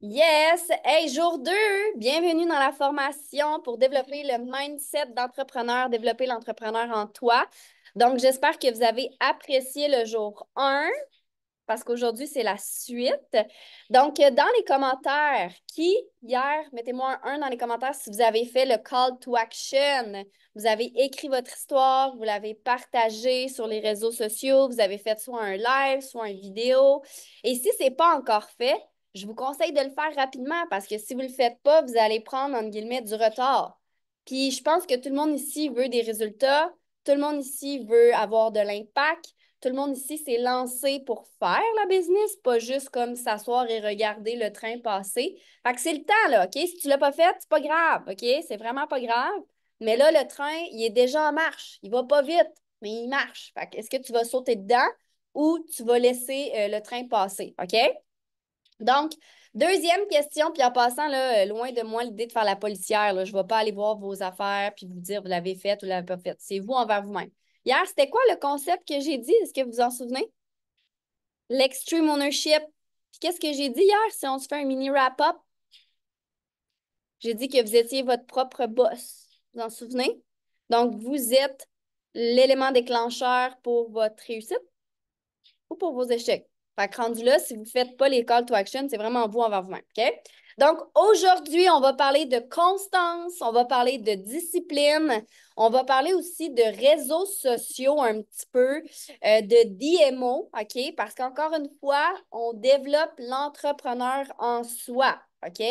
Yes! Hey, jour 2. Bienvenue dans la formation pour développer le mindset d'entrepreneur, développer l'entrepreneur en toi. Donc, j'espère que vous avez apprécié le jour 1 parce qu'aujourd'hui, c'est la suite. Donc, dans les commentaires, hier, mettez-moi un 1 dans les commentaires si vous avez fait le call to action. Vous avez écrit votre histoire, vous l'avez partagé sur les réseaux sociaux, vous avez fait soit un live, soit une vidéo. Et si ce n'est pas encore fait, je vous conseille de le faire rapidement parce que si vous ne le faites pas, vous allez prendre, entre guillemets, du retard. Puis, je pense que tout le monde ici veut des résultats, tout le monde ici veut avoir de l'impact. Tout le monde ici s'est lancé pour faire la business, pas juste comme s'asseoir et regarder le train passer. Fait que c'est le temps, là, OK? Si tu ne l'as pas fait, c'est pas grave, OK? C'est vraiment pas grave. Mais là, le train, il est déjà en marche. Il va pas vite, mais il marche. Fait que est-ce que tu vas sauter dedans ou tu vas laisser le train passer, OK? Donc, deuxième question, puis en passant, là, loin de moi l'idée de faire la policière, là, je ne vais pas aller voir vos affaires puis vous dire vous l'avez fait ou vous l'avez pas fait. C'est vous envers vous-même. Hier, c'était quoi le concept que j'ai dit? Est-ce que vous vous en souvenez? L'extreme ownership. Puis qu'est-ce que j'ai dit hier si on se fait un mini wrap-up? J'ai dit que vous étiez votre propre boss. Vous en souvenez? Donc, vous êtes l'élément déclencheur pour votre réussite ou pour vos échecs. Fait que rendu là, si vous ne faites pas les call to action, c'est vraiment vous envers vous-même. OK? Donc, aujourd'hui, on va parler de constance, on va parler de discipline, on va parler aussi de réseaux sociaux un petit peu, de DMO, OK? Parce qu'encore une fois, on développe l'entrepreneur en soi, OK?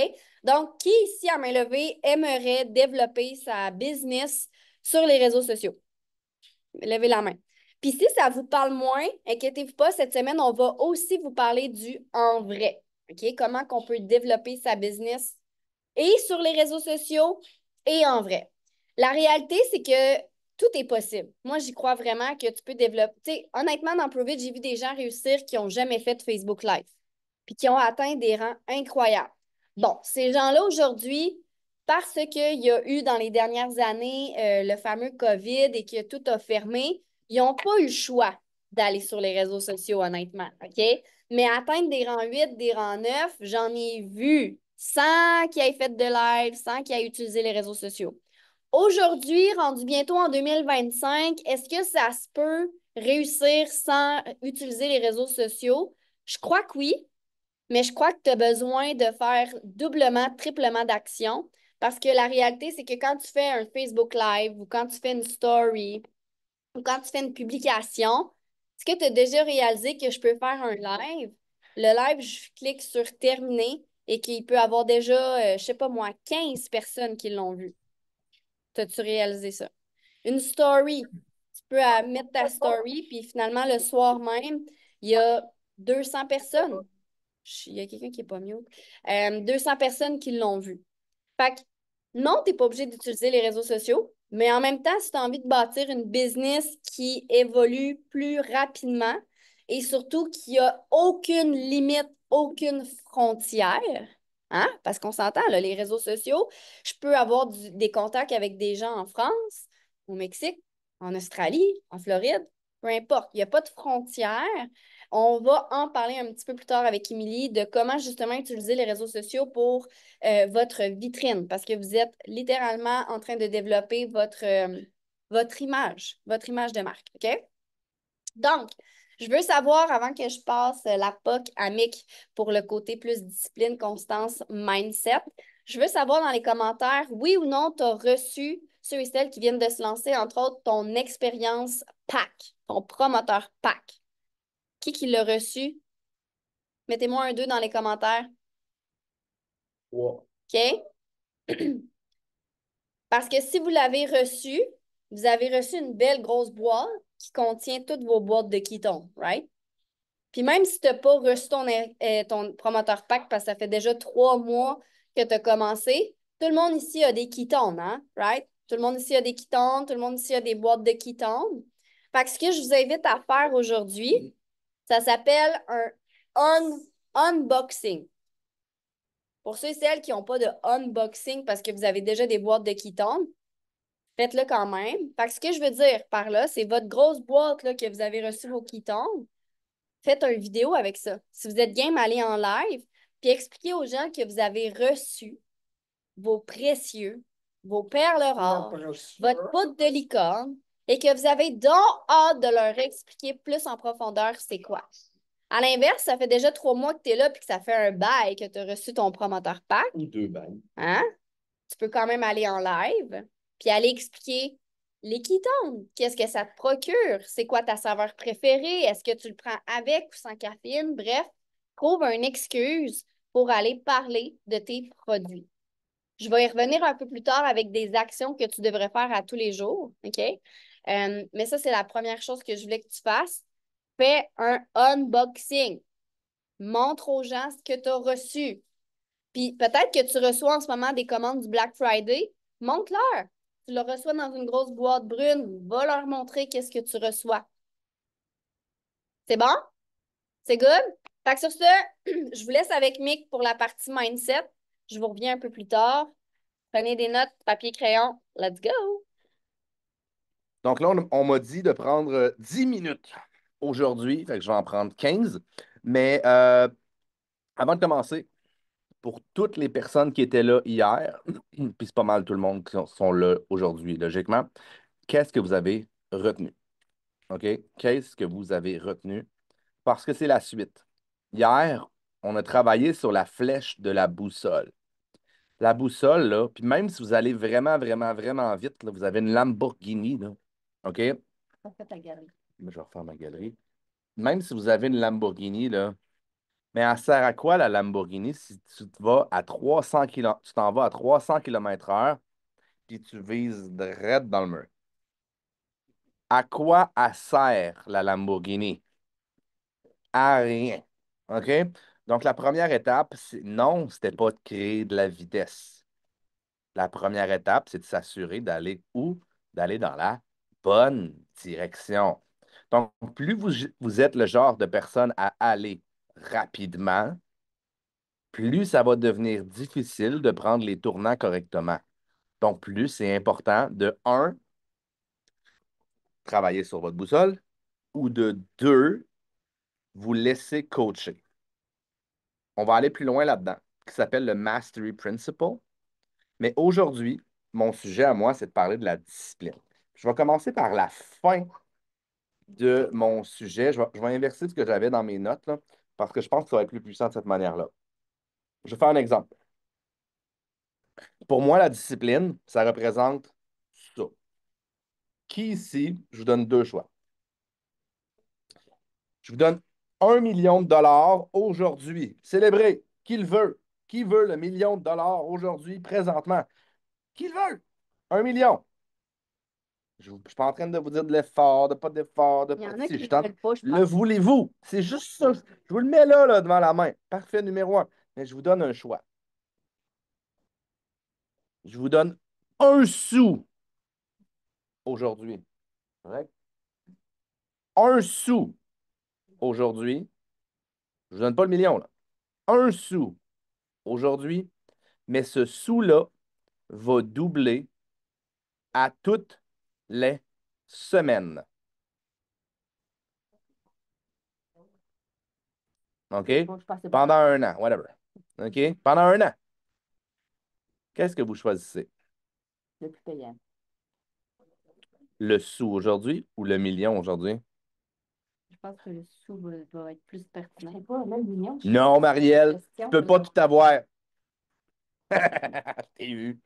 Donc, qui ici à main levée aimerait développer sa business sur les réseaux sociaux? Levez la main. Puis si ça vous parle moins, inquiétez-vous pas, cette semaine, on va aussi vous parler du en vrai. OK? Comment qu'on peut développer sa business et sur les réseaux sociaux et en vrai. La réalité, c'est que tout est possible. Moi, j'y crois vraiment que tu peux développer. Tu sais, honnêtement, dans Provide, j'ai vu des gens réussir qui n'ont jamais fait de Facebook Live puis qui ont atteint des rangs incroyables. Bon, ces gens-là aujourd'hui, parce qu'il y a eu dans les dernières années le fameux COVID et que tout a fermé, ils n'ont pas eu le choix d'aller sur les réseaux sociaux, honnêtement. OK? Mais atteindre des rangs 8, des rangs 9, j'en ai vu sans qu'ils aient fait de live, sans qu'ils aient utilisé les réseaux sociaux. Aujourd'hui, rendu bientôt en 2025, est-ce que ça se peut réussir sans utiliser les réseaux sociaux? Je crois que oui, mais je crois que tu as besoin de faire doublement, triplement d'actions parce que la réalité, c'est que quand tu fais un Facebook Live ou quand tu fais une story ou quand tu fais une publication, est-ce que tu as déjà réalisé que je peux faire un live? Le live, je clique sur terminer et qu'il peut avoir déjà, je ne sais pas moi, 15 personnes qui l'ont vu. T'as-tu réalisé ça? Une story, tu peux mettre ta story, puis finalement, le soir même, il y a 200 personnes. Il y a quelqu'un qui n'est pas mieux. 200 personnes qui l'ont vu. Fait que non, tu n'es pas obligé d'utiliser les réseaux sociaux, mais en même temps, si tu as envie de bâtir une business qui évolue plus rapidement et surtout qui a aucune limite, aucune frontière, hein? Parce qu'on s'entend, là, les réseaux sociaux, je peux avoir des contacts avec des gens en France, au Mexique, en Australie, en Floride, peu importe, il n'y a pas de frontière. On va en parler un petit peu plus tard avec Émilie de comment justement utiliser les réseaux sociaux pour votre vitrine parce que vous êtes littéralement en train de développer votre image de marque. OK? Donc, je veux savoir, avant que je passe la POC à Mick pour le côté plus discipline, constance, mindset, je veux savoir dans les commentaires, oui ou non, tu as reçu ceux et celles qui viennent de se lancer, entre autres, ton expérience PAC, ton promoteur PAC. Qui l'a reçu? Mettez-moi un 2 dans les commentaires. Wow. OK? Parce que si vous l'avez reçu, vous avez reçu une belle grosse boîte qui contient toutes vos boîtes de ketones, right? Puis même si tu n'as pas reçu ton promoteur pack parce que ça fait déjà 3 mois que tu as commencé, tout le monde ici a des ketones, hein? Right? Tout le monde ici a des ketones, tout le monde ici a des boîtes de ketones. Fait que ce que je vous invite à faire aujourd'hui, ça s'appelle un unboxing. Pour ceux et celles qui n'ont pas de unboxing parce que vous avez déjà des boîtes de ketones, faites-le quand même. Fait que ce que je veux dire par là, c'est votre grosse boîte là, que vous avez reçu vos ketones. Faites une vidéo avec ça. Si vous êtes game, allez en live. puis expliquez aux gens que vous avez reçu vos précieux, vos perles rares, votre poudre de licorne, et que vous avez donc hâte de leur expliquer plus en profondeur c'est quoi. À l'inverse, ça fait déjà 3 mois que tu es là puis que ça fait un bail que tu as reçu ton promoteur pack. Ou 2 bails. Hein? Tu peux quand même aller en live puis aller expliquer les ketones. Qu'est-ce que ça te procure? C'est quoi ta saveur préférée? Est-ce que tu le prends avec ou sans caféine? Bref, trouve une excuse pour aller parler de tes produits. Je vais y revenir un peu plus tard avec des actions que tu devrais faire à tous les jours, OK? Mais ça, c'est la première chose que je voulais que tu fasses. Fais un unboxing. Montre aux gens ce que tu as reçu. Puis peut-être que tu reçois en ce moment des commandes du Black Friday. Montre-leur. Tu le reçois dans une grosse boîte brune. Va leur montrer qu'est-ce que tu reçois. C'est bon? C'est good? Fait que sur ce, je vous laisse avec Mick pour la partie mindset. Je vous reviens un peu plus tard. Prenez des notes, papier, crayon. Let's go! Donc là, on m'a dit de prendre 10 minutes aujourd'hui, fait que je vais en prendre 15. Mais avant de commencer, pour toutes les personnes qui étaient là hier, puis c'est pas mal tout le monde qui sont là aujourd'hui, logiquement, qu'est-ce que vous avez retenu? OK? Qu'est-ce que vous avez retenu? Parce que c'est la suite. Hier, on a travaillé sur la flèche de la boussole. La boussole, là, puis même si vous allez vraiment, vraiment, vraiment vite, là, vous avez une Lamborghini, là, OK? Refais ta galerie. Mais je vais refaire ma galerie. Même si vous avez une Lamborghini, là, mais elle sert à quoi la Lamborghini si tu te vas à 300 km, tu t'en vas à 300 km/h puis tu vises direct dans le mur? À quoi elle sert la Lamborghini? À rien. OK? Donc, la première étape, non, c'était pas de créer de la vitesse. La première étape, c'est de s'assurer d'aller où? D'aller dans la bonne direction. Donc, plus vous êtes le genre de personne à aller rapidement, plus ça va devenir difficile de prendre les tournants correctement. Donc, plus c'est important de, un, travailler sur votre boussole ou de deux, vous laisser coacher. On va aller plus loin là-dedans, qui s'appelle le Mastery Principle. Mais aujourd'hui, mon sujet à moi, c'est de parler de la discipline. Je vais commencer par la fin de mon sujet. Je vais inverser ce que j'avais dans mes notes, là, parce que je pense que ça va être plus puissant de cette manière-là. Je vais faire un exemple. Pour moi, la discipline, ça représente ça. Qui ici, je vous donne deux choix. Je vous donne 1 million de dollars aujourd'hui. Célébrez. Qui le veut? Qui veut le million de dollars aujourd'hui, présentement? Qui le veut? 1 million. Je ne suis pas en train de vous dire de l'effort, de pas d'effort, de Il y pas en de a ci. qui ne veulent pas, je Le pense. voulez-vous? C'est juste ça. Je vous le mets là, là, devant la main. Parfait, numéro un. Mais je vous donne un choix. Je vous donne 1 sou aujourd'hui. Correct? 1 sou aujourd'hui. Je ne vous donne pas le million, là. 1 sou aujourd'hui. Mais ce sou-là va doubler à toutes les semaines. OK? Bon, je pensais pas. Pendant un an, whatever. OK? Pendant un an. Qu'est-ce que vous choisissez? Le plus payant. Le sou aujourd'hui ou le million aujourd'hui? Je pense que le sou va être plus pertinent. Je sais pas, même million. Non, Marielle, tu peux pas tout avoir. T'es eu.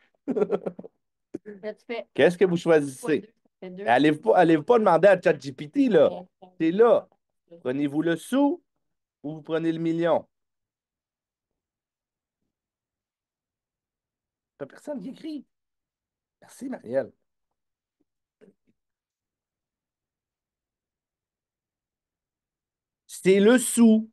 Là, tu fais Qu'est-ce que vous fois choisissez? deux, ça fait deux. Allez-vous pas demander à ChatGPT, là. C'est là. Ouais. Prenez-vous le sou ou vous prenez le million? Pas personne qui écrit. Merci, Marielle. C'est le sou.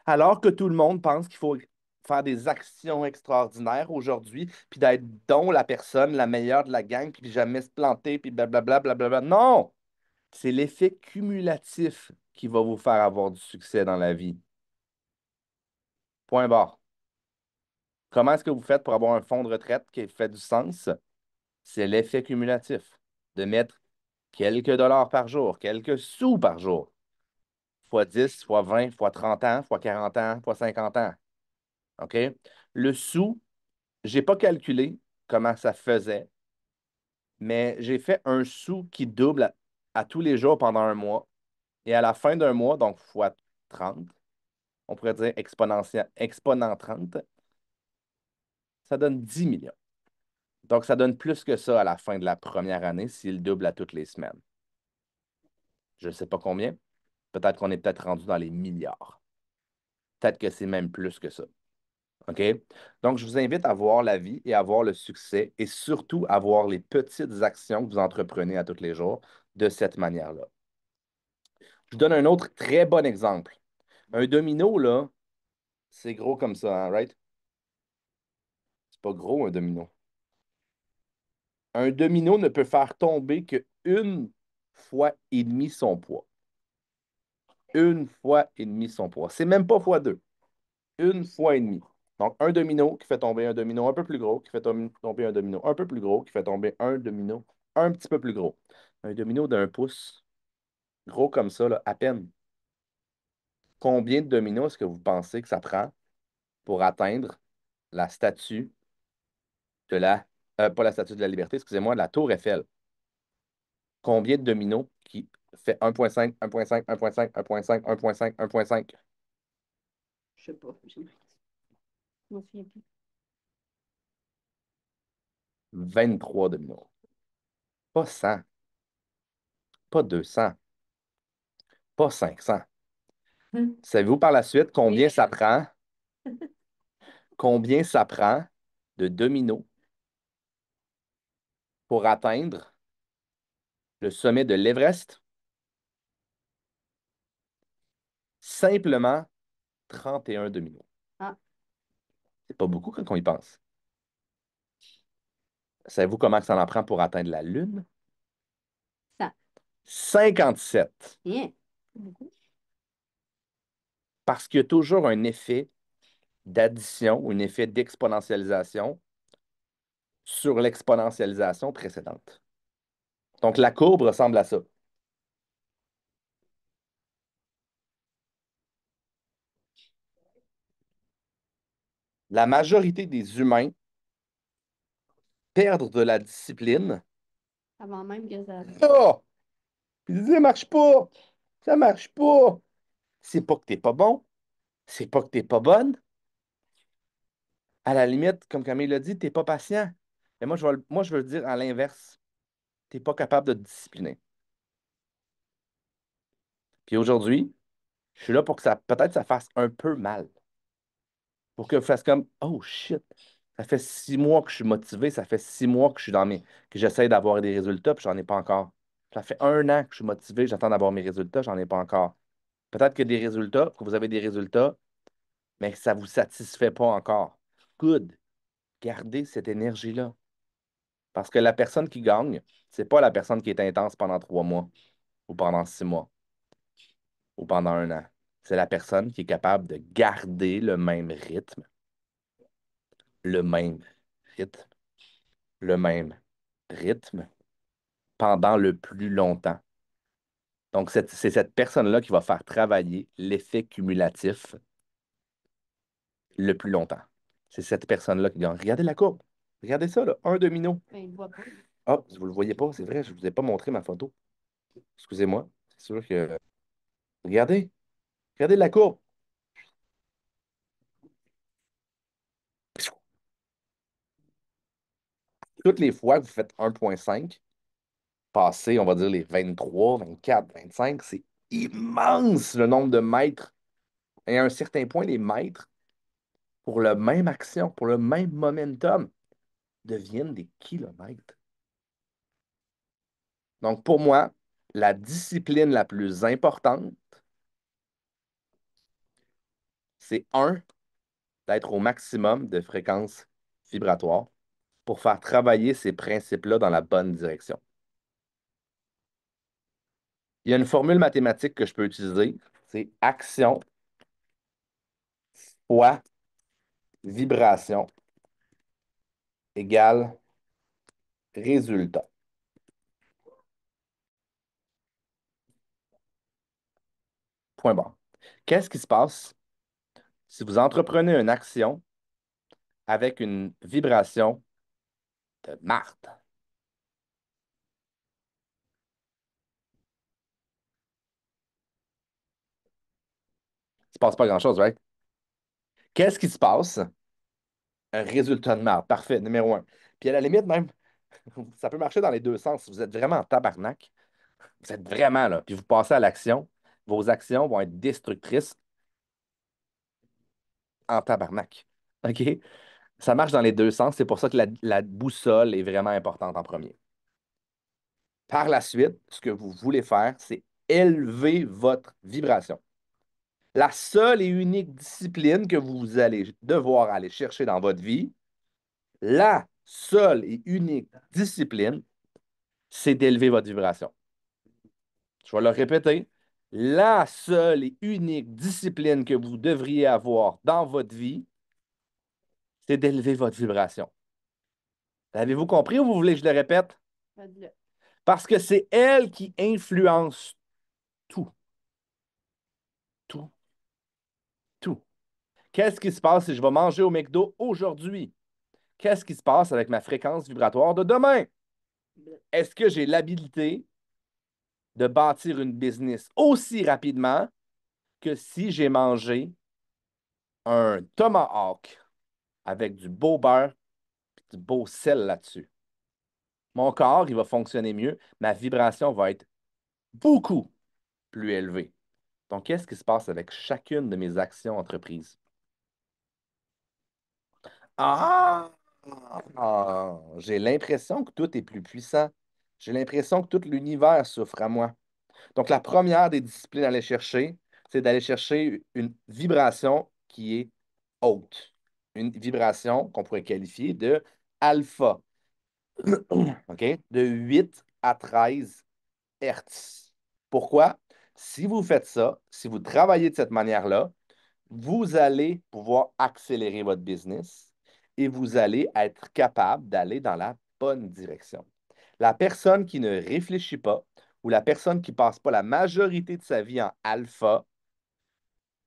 Alors que tout le monde pense qu'il faut faire des actions extraordinaires aujourd'hui, puis d'être donc la personne la meilleure de la gang, puis jamais se planter, puis blablabla, blablabla. Non! C'est l'effet cumulatif qui va vous faire avoir du succès dans la vie. Point barre. Comment est-ce que vous faites pour avoir un fonds de retraite qui fait du sens? C'est l'effet cumulatif. De mettre quelques dollars par jour, quelques sous par jour, fois 10, fois 20, fois 30 ans, fois 40 ans, fois 50 ans. OK? Le sou, je n'ai pas calculé comment ça faisait, mais j'ai fait un sou qui double à tous les jours pendant un mois. Et à la fin d'un mois, donc fois 30, on pourrait dire exponent 30, ça donne 10 millions. Donc, ça donne plus que ça à la fin de la première année s'il double à toutes les semaines. Je ne sais pas combien. Peut-être qu'on est peut-être rendu dans les milliards. Peut-être que c'est même plus que ça. OK? Donc, je vous invite à voir la vie et à voir le succès et surtout à voir les petites actions que vous entreprenez à tous les jours de cette manière-là. Je vous donne un autre très bon exemple. Un domino, là, c'est gros comme ça, hein, right? C'est pas gros, un domino. Un domino ne peut faire tomber que une fois et demi son poids. Une fois et demi son poids. C'est même pas fois deux. Une fois et demi. Donc, un domino qui fait tomber un domino un peu plus gros, qui fait tomber un domino un peu plus gros, qui fait tomber un domino un petit peu plus gros. Un domino d'un pouce, gros comme ça, là, à peine. Combien de dominos est-ce que vous pensez que ça prend pour atteindre la statue de la... pas la statue de la liberté, excusez-moi, de la tour Eiffel? Combien de dominos qui fait 1,5, 1,5, 1,5, 1,5, 1,5, 1,5? Je sais pas. Je m'en souviens plus. 23 dominos. Pas 100, pas 200, pas 500. Savez-vous par la suite Oui. combien ça prend de dominos pour atteindre le sommet de l'Everest? Simplement 31 dominos. Ah, C'est pas beaucoup quand on y pense. Savez-vous comment ça en prend pour atteindre la Lune? ça. 57. Bien. Beaucoup. Parce qu'il y a toujours un effet d'addition ou un effet d'exponentialisation sur l'exponentialisation précédente. Donc, la courbe ressemble à ça. La majorité des humains perdent de la discipline. Avant même que ça. Oh! Puis ça marche pas! Ça marche pas! C'est pas que t'es pas bon, c'est pas que t'es pas bonne. À la limite, comme Camille l'a dit, t'es pas patient. Mais moi, je veux le dire à l'inverse. T'es pas capable de te discipliner. Puis aujourd'hui, je suis là pour que ça, peut-être ça fasse un peu mal. Pour que je fasse comme, oh shit, ça fait 6 mois que je suis motivé, ça fait 6 mois que je suis que j'essaie d'avoir des résultats, puis j'en ai pas encore. Ça fait 1 an que je suis motivé, j'attends d'avoir mes résultats, j'en ai pas encore. Peut-être que des résultats, que vous avez des résultats, mais que ça ne vous satisfait pas encore. Good. Gardez cette énergie-là. Parce que la personne qui gagne, c'est pas la personne qui est intense pendant 3 mois, ou pendant 6 mois, ou pendant un an. C'est la personne qui est capable de garder le même rythme, le même rythme pendant le plus longtemps. Donc, c'est cette personne-là qui va faire travailler l'effet cumulatif le plus longtemps. C'est cette personne-là qui gagne. Regardez la courbe. Regardez ça, là. Un domino. Ben, il voit pas. Ah, vous ne le voyez pas, c'est vrai, je ne vous ai pas montré ma photo. Excusez-moi. C'est sûr que. Regardez. Regardez la courbe. Toutes les fois que vous faites 1,5, passez, on va dire, les 23, 24, 25, c'est immense le nombre de mètres. Et à un certain point, les mètres, pour la même action, pour le même momentum, deviennent des kilomètres. Donc, pour moi, la discipline la plus importante, c'est d'être au maximum de fréquence vibratoire pour faire travailler ces principes-là dans la bonne direction. Il y a une formule mathématique que je peux utiliser, c'est action fois vibration égale résultat. Point barre. Qu'est-ce qui se passe si vous entreprenez une action avec une vibration de marde. Il ne se passe pas grand-chose, right? Qu'est-ce qui se passe? Un résultat de marde. Parfait, numéro un. Puis à la limite, même, ça peut marcher dans les deux sens. Si vous êtes vraiment en tabarnak, vous êtes vraiment là, puis vous passez à l'action, vos actions vont être destructrices en tabarnak. OK? Ça marche dans les deux sens. C'est pour ça que la boussole est vraiment importante en premier. Par la suite, ce que vous voulez faire, c'est élever votre vibration. La seule et unique discipline que vous allez devoir aller chercher dans votre vie, la seule et unique discipline, c'est d'élever votre vibration. Je vais le répéter. La seule et unique discipline que vous devriez avoir dans votre vie, c'est d'élever votre vibration. Avez-vous compris ou vous voulez que je le répète? Parce que c'est elle qui influence tout, tout, tout. Qu'est-ce qui se passe si je vais manger au McDo aujourd'hui? Qu'est-ce qui se passe avec ma fréquence vibratoire de demain? Est-ce que j'ai l'habilité de bâtir une business aussi rapidement que si j'ai mangé un tomahawk avec du beau beurre et du beau sel là-dessus? Mon corps, il va fonctionner mieux. Ma vibration va être beaucoup plus élevée. Donc, qu'est-ce qui se passe avec chacune de mes actions entreprises? Ah! J'ai l'impression que tout est plus puissant. J'ai l'impression que tout l'univers s'offre à moi. Donc, la première des disciplines à aller chercher, c'est d'aller chercher une vibration qui est haute. Une vibration qu'on pourrait qualifier de alpha, OK? De 8 à 13 Hertz. Pourquoi? Si vous faites ça, si vous travaillez de cette manière-là, vous allez pouvoir accélérer votre business et vous allez être capable d'aller dans la bonne direction. La personne qui ne réfléchit pas ou la personne qui ne passe pas la majorité de sa vie en alpha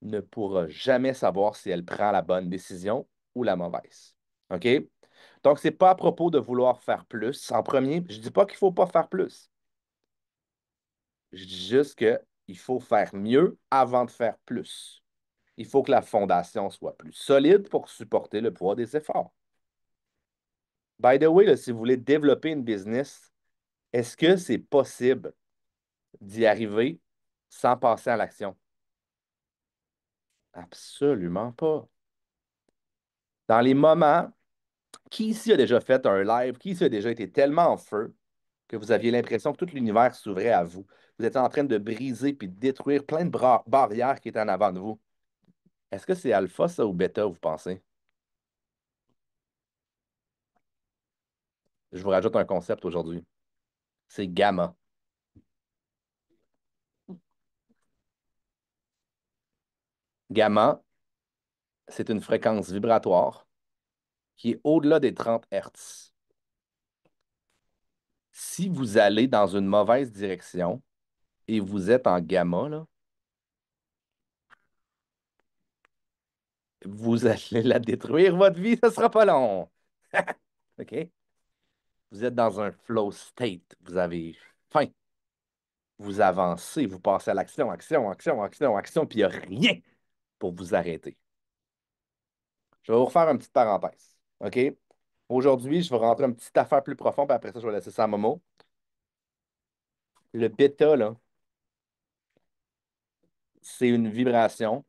ne pourra jamais savoir si elle prend la bonne décision ou la mauvaise. OK? Donc, ce n'est pas à propos de vouloir faire plus. En premier, je ne dis pas qu'il ne faut pas faire plus. Je dis juste qu'il faut faire mieux avant de faire plus. Il faut que la fondation soit plus solide pour supporter le poids des efforts. By the way, là, si vous voulez développer une business, est-ce que c'est possible d'y arriver sans passer à l'action? Absolument pas. Dans les moments, qui ici a déjà fait un live, qui ici a déjà été tellement en feu que vous aviez l'impression que tout l'univers s'ouvrait à vous? Vous étiez en train de briser puis de détruire plein de barrières qui étaient en avant de vous. Est-ce que c'est alpha, ça, ou bêta, vous pensez? Je vous rajoute un concept aujourd'hui. C'est gamma. Gamma, c'est une fréquence vibratoire qui est au-delà des 30 Hertz. Si vous allez dans une mauvaise direction et vous êtes en gamma, là, vous allez la détruire, votre vie, ce ne sera pas long. OK? Vous êtes dans un flow state. Vous avez faim. Vous avancez, vous passez à l'action, action, action, action, action, puis il n'y a rien pour vous arrêter. Je vais vous refaire une petite parenthèse. OK? Aujourd'hui, je vais rentrer une petite affaire plus profonde, puis après ça, je vais laisser ça à Momo. Le bêta, là, c'est une vibration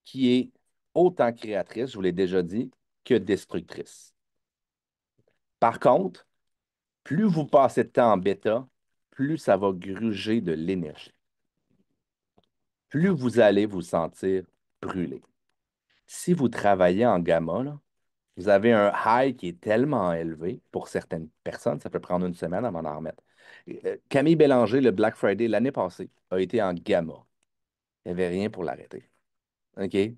qui est autant créatrice, je vous l'ai déjà dit, que destructrice. Par contre, plus vous passez de temps en bêta, plus ça va gruger de l'énergie. Plus vous allez vous sentir brûlé. Si vous travaillez en gamma, là, vous avez un high qui est tellement élevé, pour certaines personnes, ça peut prendre une semaine avant d'en remettre. Camille Bélanger, le Black Friday l'année passée, a été en gamma. Il n'y avait rien pour l'arrêter. OK? Il n'y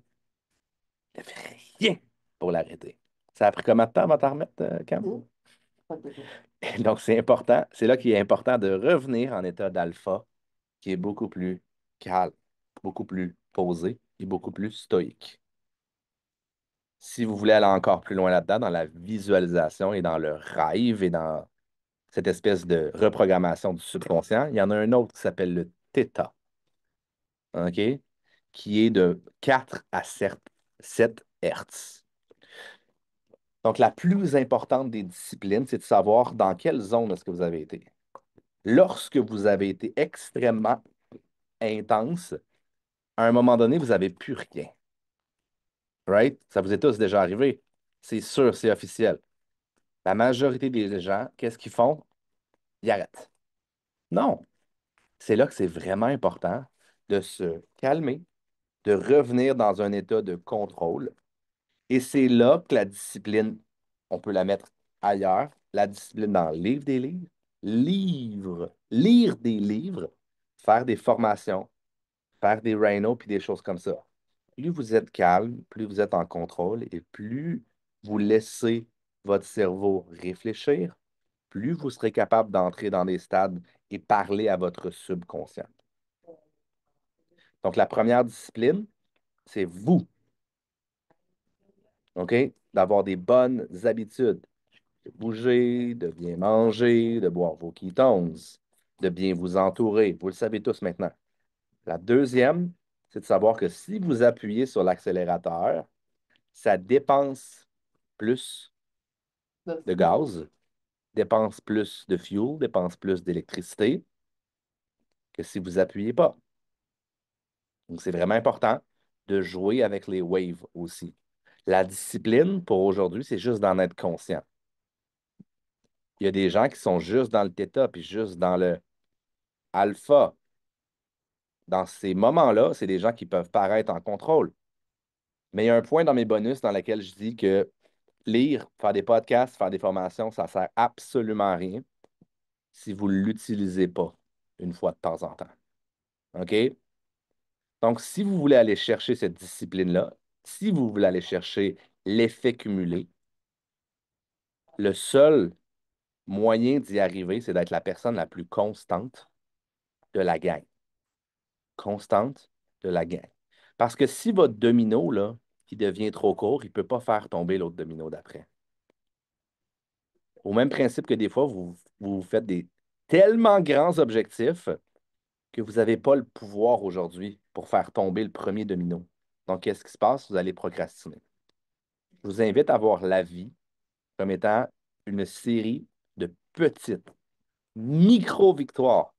avait rien pour l'arrêter. Ça a pris combien de temps avant de t'en remettre, Cam? Donc, c'est important. C'est là qu'il est important de revenir en état d'alpha, qui est beaucoup plus calme, beaucoup plus posé et beaucoup plus stoïque. Si vous voulez aller encore plus loin là-dedans, dans la visualisation et dans le rêve et dans cette espèce de reprogrammation du subconscient, il y en a un autre qui s'appelle le Theta, OK? Qui est de 4 à 7 Hertz. Donc, la plus importante des disciplines, c'est de savoir dans quelle zone est-ce que vous avez été. Lorsque vous avez été extrêmement intense, à un moment donné, vous n'avez plus rien. Right? Ça vous est tous déjà arrivé. C'est sûr, c'est officiel. La majorité des gens, qu'est-ce qu'ils font? Ils arrêtent. Non. C'est là que c'est vraiment important de se calmer, de revenir dans un état de contrôle. Et c'est là que la discipline, on peut la mettre ailleurs, la discipline dans lire des livres, faire des formations, faire des rhinos puis des choses comme ça. Plus vous êtes calme, plus vous êtes en contrôle et plus vous laissez votre cerveau réfléchir, plus vous serez capable d'entrer dans des stades et parler à votre subconscient. Donc, la première discipline, c'est vous, OK? D'avoir des bonnes habitudes, de bouger, de bien manger, de boire vos ketones, de bien vous entourer. Vous le savez tous maintenant. La deuxième, c'est de savoir que si vous appuyez sur l'accélérateur, ça dépense plus de gaz, dépense plus de fuel, dépense plus d'électricité que si vous appuyez pas. Donc, c'est vraiment important de jouer avec les waves aussi. La discipline, pour aujourd'hui, c'est juste d'en être conscient. Il y a des gens qui sont juste dans le θ puis juste dans le alpha. Dans ces moments-là, c'est des gens qui peuvent paraître en contrôle. Mais il y a un point dans mes bonus dans lequel je dis que lire, faire des podcasts, faire des formations, ça ne sert absolument à rien si vous ne l'utilisez pas une fois de temps en temps. OK? Donc, si vous voulez aller chercher cette discipline-là, si vous voulez aller chercher l'effet cumulé, le seul moyen d'y arriver, c'est d'être la personne la plus constante de la gang. Constante de la gang. Parce que si votre domino, là, qui devient trop court, il ne peut pas faire tomber l'autre domino d'après. Au même principe que des fois, vous faites des tellement grands objectifs que vous n'avez pas le pouvoir aujourd'hui pour faire tomber le premier domino. Donc, qu'est-ce qui se passe? Vous allez procrastiner. Je vous invite à voir la vie comme étant une série de petites micro-victoires.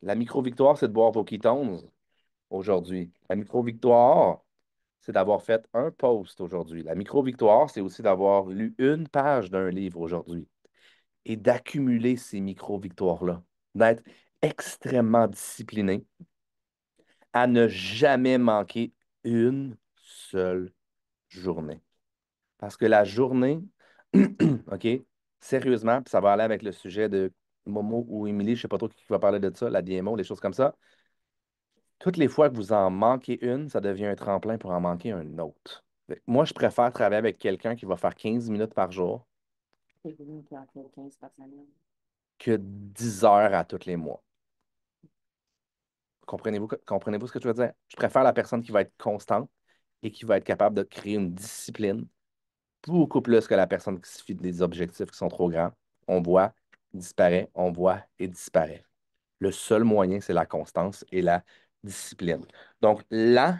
La micro-victoire, c'est de boire vos ketones aujourd'hui. La micro-victoire, c'est d'avoir fait un post aujourd'hui. La micro-victoire, c'est aussi d'avoir lu une page d'un livre aujourd'hui et d'accumuler ces micro-victoires-là, d'être extrêmement discipliné à ne jamais manquer une seule journée. Parce que la journée, OK, sérieusement, puis ça va aller avec le sujet de Momo ou Émilie, je ne sais pas trop qui va parler de ça, la DMO, les choses comme ça. Toutes les fois que vous en manquez une, ça devient un tremplin pour en manquer un autre. Fait que moi, je préfère travailler avec quelqu'un qui va faire 15 minutes par jour que 10 heures à tous les mois. Comprenez-vous ce que je veux dire? Je préfère la personne qui va être constante et qui va être capable de créer une discipline beaucoup plus que la personne qui se fie des objectifs qui sont trop grands. On voit, disparaît, on voit et disparaît. Le seul moyen, c'est la constance et la discipline. Donc, lent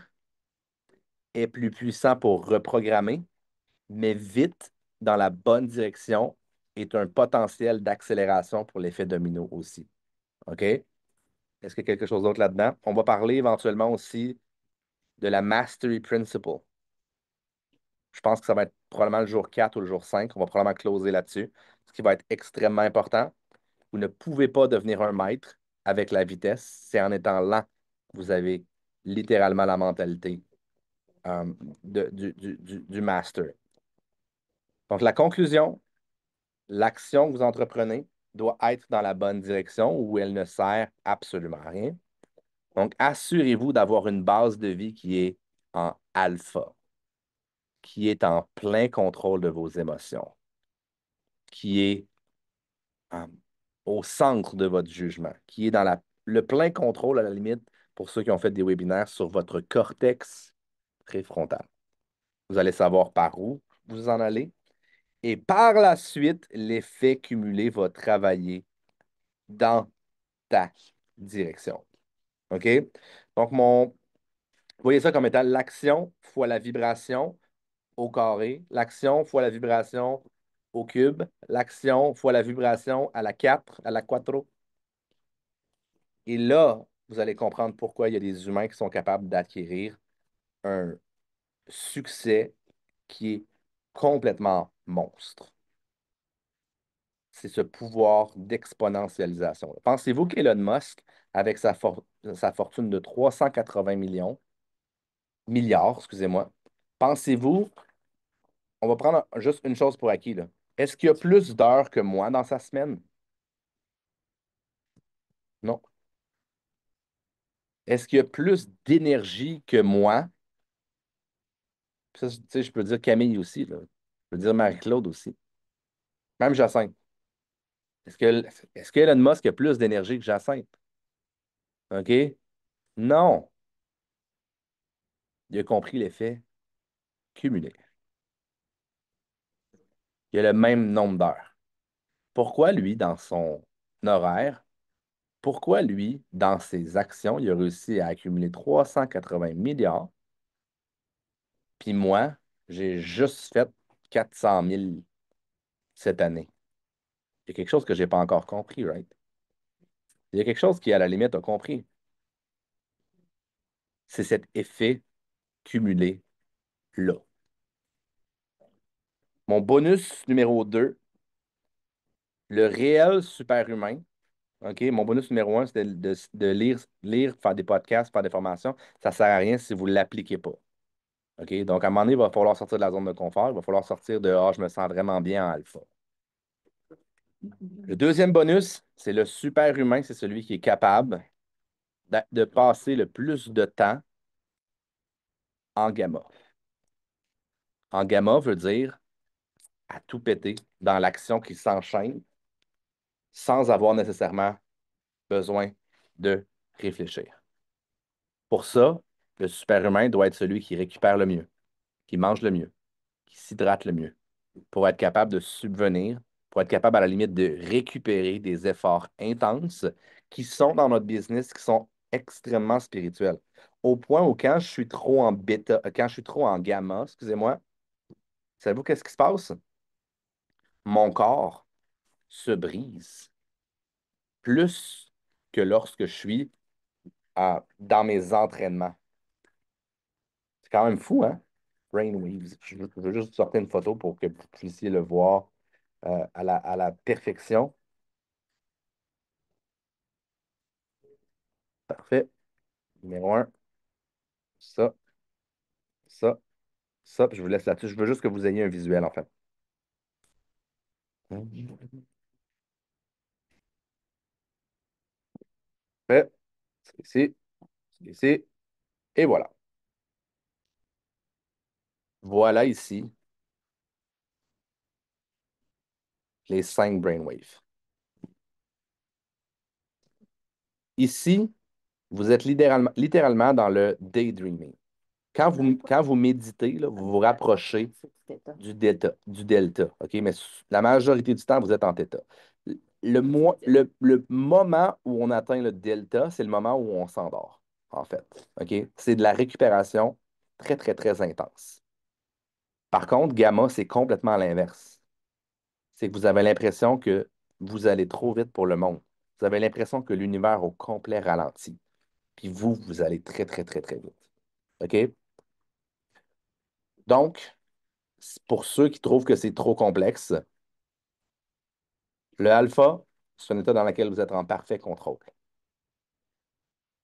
est plus puissant pour reprogrammer, mais vite dans la bonne direction est un potentiel d'accélération pour l'effet domino aussi. OK? Est-ce qu'il y a quelque chose d'autre là-dedans? On va parler éventuellement aussi de la Mastery Principle. Je pense que ça va être probablement le jour 4 ou le jour 5. On va probablement closer là-dessus. Ce qui va être extrêmement important. Vous ne pouvez pas devenir un maître avec la vitesse. C'est en étant lent que vous avez littéralement la mentalité du master. Donc, la conclusion, l'action que vous entreprenez doit être dans la bonne direction ou elle ne sert absolument à rien. Donc, assurez-vous d'avoir une base de vie qui est en alpha, qui est en plein contrôle de vos émotions, qui est euh, au centre de votre jugement, qui est dans le plein contrôle, à la limite, pour ceux qui ont fait des webinaires, sur votre cortex préfrontal. Vous allez savoir par où vous en allez. Et par la suite, l'effet cumulé va travailler dans ta direction. OK? Donc, vous voyez ça comme étant l'action fois la vibration au carré, l'action fois la vibration au cube, l'action fois la vibration à la 4, à la quattro. Et là, vous allez comprendre pourquoi il y a des humains qui sont capables d'acquérir un succès qui est complètement monstre. C'est ce pouvoir d'exponentialisation. Pensez-vous qu'Elon Musk, avec sa fortune de 380 milliards, excusez-moi, pensez-vous, on va prendre juste une chose pour acquis, là. Est-ce qu'il y a plus d'heures que moi dans sa semaine? Non. Est-ce qu'il y a plus d'énergie que moi? Ça, tu sais, je peux dire Camille aussi, là. Je peux dire Marie-Claude aussi. Même Jacinthe. Est-ce que Elon Musk a plus d'énergie que Jacinthe? OK? Non. Il a compris l'effet cumulé. Il a le même nombre d'heures. Pourquoi lui, dans son horaire, pourquoi lui, dans ses actions, il a réussi à accumuler 380 milliards, puis moi, j'ai juste fait 400 000 cette année? Il y a quelque chose que je n'ai pas encore compris, right? Il y a quelque chose qui, à la limite, a compris. C'est cet effet cumulé-là. Mon bonus numéro 2, le réel super-humain. OK? Mon bonus numéro 1, c'est de lire, faire des podcasts, faire des formations. Ça ne sert à rien si vous ne l'appliquez pas. OK? Donc, à un moment donné, il va falloir sortir de la zone de confort. Il va falloir sortir de Ah, je me sens vraiment bien en alpha. Le deuxième bonus, c'est le super-humain. C'est celui qui est capable de passer le plus de temps en gamma. En gamma veut dire à tout péter dans l'action qui s'enchaîne sans avoir nécessairement besoin de réfléchir. Pour ça, le super-humain doit être celui qui récupère le mieux, qui mange le mieux, qui s'hydrate le mieux, pour être capable de subvenir, pour être capable à la limite de récupérer des efforts intenses qui sont dans notre business, qui sont extrêmement spirituels. Au point où quand je suis trop en bêta, quand je suis trop en gamma, excusez-moi, savez-vous qu'est-ce qui se passe? Mon corps se brise plus que lorsque je suis dans mes entraînements. C'est quand même fou, hein? Brainwaves. Je veux juste sortir une photo pour que vous puissiez le voir à la perfection. Parfait. Numéro un, ça, ça, ça, puis je vous laisse là-dessus. Je veux juste que vous ayez un visuel, en fait. Parfait. C'est ici, c'est ici, et voilà. Voilà ici les 5 brainwaves. Ici, vous êtes littéralement dans le daydreaming. Quand vous méditez, là, vous vous rapprochez du delta, OK? Mais la majorité du temps, vous êtes en θ. Le moment où on atteint le delta, c'est le moment où on s'endort, en fait. OK? C'est de la récupération très, très, très intense. Par contre, gamma, c'est complètement l'inverse. C'est que vous avez l'impression que vous allez trop vite pour le monde. Vous avez l'impression que l'univers au complet ralentit. Puis vous allez très, très, très, très vite. OK? Donc, pour ceux qui trouvent que c'est trop complexe, le alpha, c'est un état dans lequel vous êtes en parfait contrôle.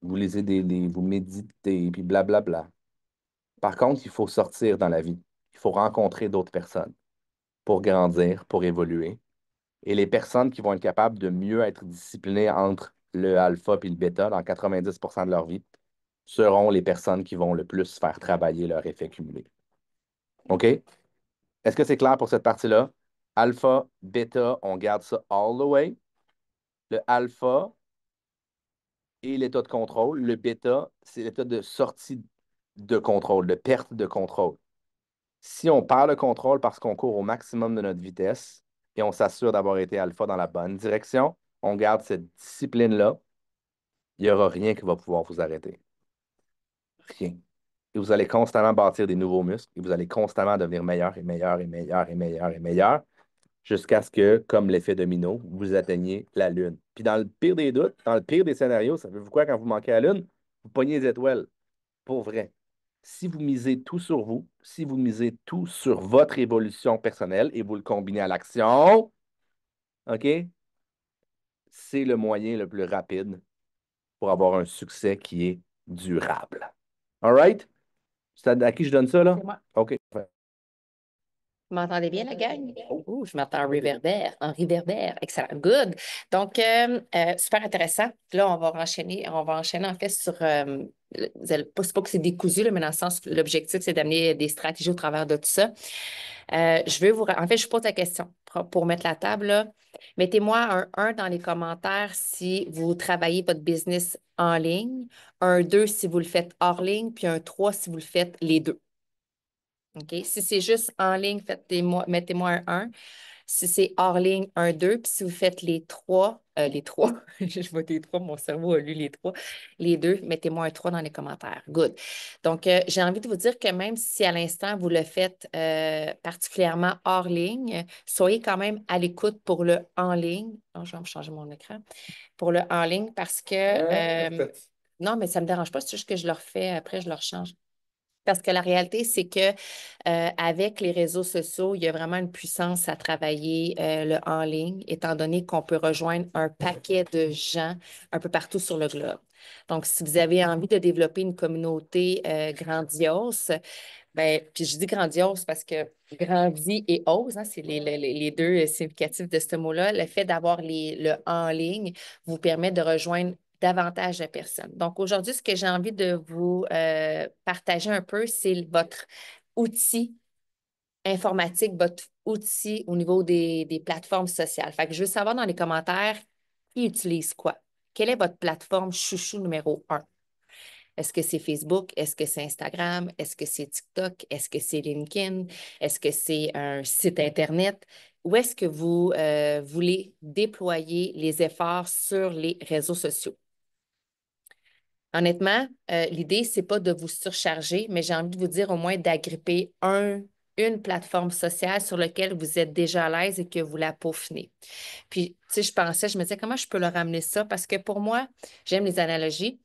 Vous lisez vous méditez, puis blablabla. Par contre, il faut sortir dans la vie. Il faut rencontrer d'autres personnes pour grandir, pour évoluer. Et les personnes qui vont être capables de mieux être disciplinées entre le alpha et le bêta dans 90% de leur vie seront les personnes qui vont le plus faire travailler leur effet cumulé. OK? Est-ce que c'est clair pour cette partie-là? Alpha, bêta, on garde ça all the way. Le alpha et l'état de contrôle. Le bêta, c'est l'état de sortie de contrôle, de perte de contrôle. Si on perd le contrôle parce qu'on court au maximum de notre vitesse et on s'assure d'avoir été alpha dans la bonne direction, on garde cette discipline-là, il n'y aura rien qui va pouvoir vous arrêter. Rien. Et vous allez constamment bâtir des nouveaux muscles et vous allez constamment devenir meilleur et meilleur et meilleur et meilleur et meilleur jusqu'à ce que, comme l'effet domino, vous atteigniez la Lune. Puis dans le pire des doutes, dans le pire des scénarios, savez-vous quoi, quand vous manquez la Lune? Vous pognez les étoiles. Pour vrai. Si vous misez tout sur vous, si vous misez tout sur votre évolution personnelle et vous le combinez à l'action, OK? C'est le moyen le plus rapide pour avoir un succès qui est durable. All right? C'est à qui je donne ça, là? C'est moi. OK. Vous m'entendez bien, la gang? Oh, je m'entends en réverbère, en réverbère. Excellent. Good. Donc, super intéressant. Là, on va enchaîner en fait sur, c'est pas que c'est décousu, là, mais dans le sens, l'objectif, c'est d'amener des stratégies au travers de tout ça. En fait, je pose la question pour mettre la table, là. Mettez-moi un 1 dans les commentaires si vous travaillez votre business en ligne, un 2 si vous le faites hors ligne, puis un 3 si vous le faites les deux. OK? Si c'est juste en ligne, mettez-moi un 1. Si c'est hors ligne, un 2. Puis si vous faites les trois, je vois les trois, mon cerveau a lu les deux, mettez-moi un 3 dans les commentaires. Good. Donc, j'ai envie de vous dire que même si à l'instant, vous le faites particulièrement hors ligne, soyez quand même à l'écoute pour le en ligne. Oh, je vais me changer mon écran. Pour le en ligne parce que, non, mais ça ne me dérange pas, c'est juste que je le refais, après, je le rechange. Parce que la réalité, c'est que avec les réseaux sociaux, il y a vraiment une puissance à travailler le en ligne, étant donné qu'on peut rejoindre un paquet de gens un peu partout sur le globe. Donc, si vous avez envie de développer une communauté grandiose, ben, puis je dis grandiose parce que grandi et ose, hein, c'est les deux significatifs de ce mot-là. Le fait d'avoir le en ligne vous permet de rejoindre davantage de personnes. Donc, aujourd'hui, ce que j'ai envie de vous partager un peu, c'est votre outil informatique, votre outil au niveau des plateformes sociales. Fait que je veux savoir dans les commentaires qui utilise quoi. Quelle est votre plateforme chouchou numéro un? Est-ce que c'est Facebook? Est-ce que c'est Instagram? Est-ce que c'est TikTok? Est-ce que c'est LinkedIn? Est-ce que c'est un site Internet? Où est-ce que vous voulez déployer les efforts sur les réseaux sociaux? Honnêtement, l'idée, ce n'est pas de vous surcharger, mais j'ai envie de vous dire au moins d'agripper une plateforme sociale sur laquelle vous êtes déjà à l'aise et que vous la peaufinez. Puis, tu sais, je me disais, comment je peux leur amener ça? Parce que pour moi, j'aime les analogies.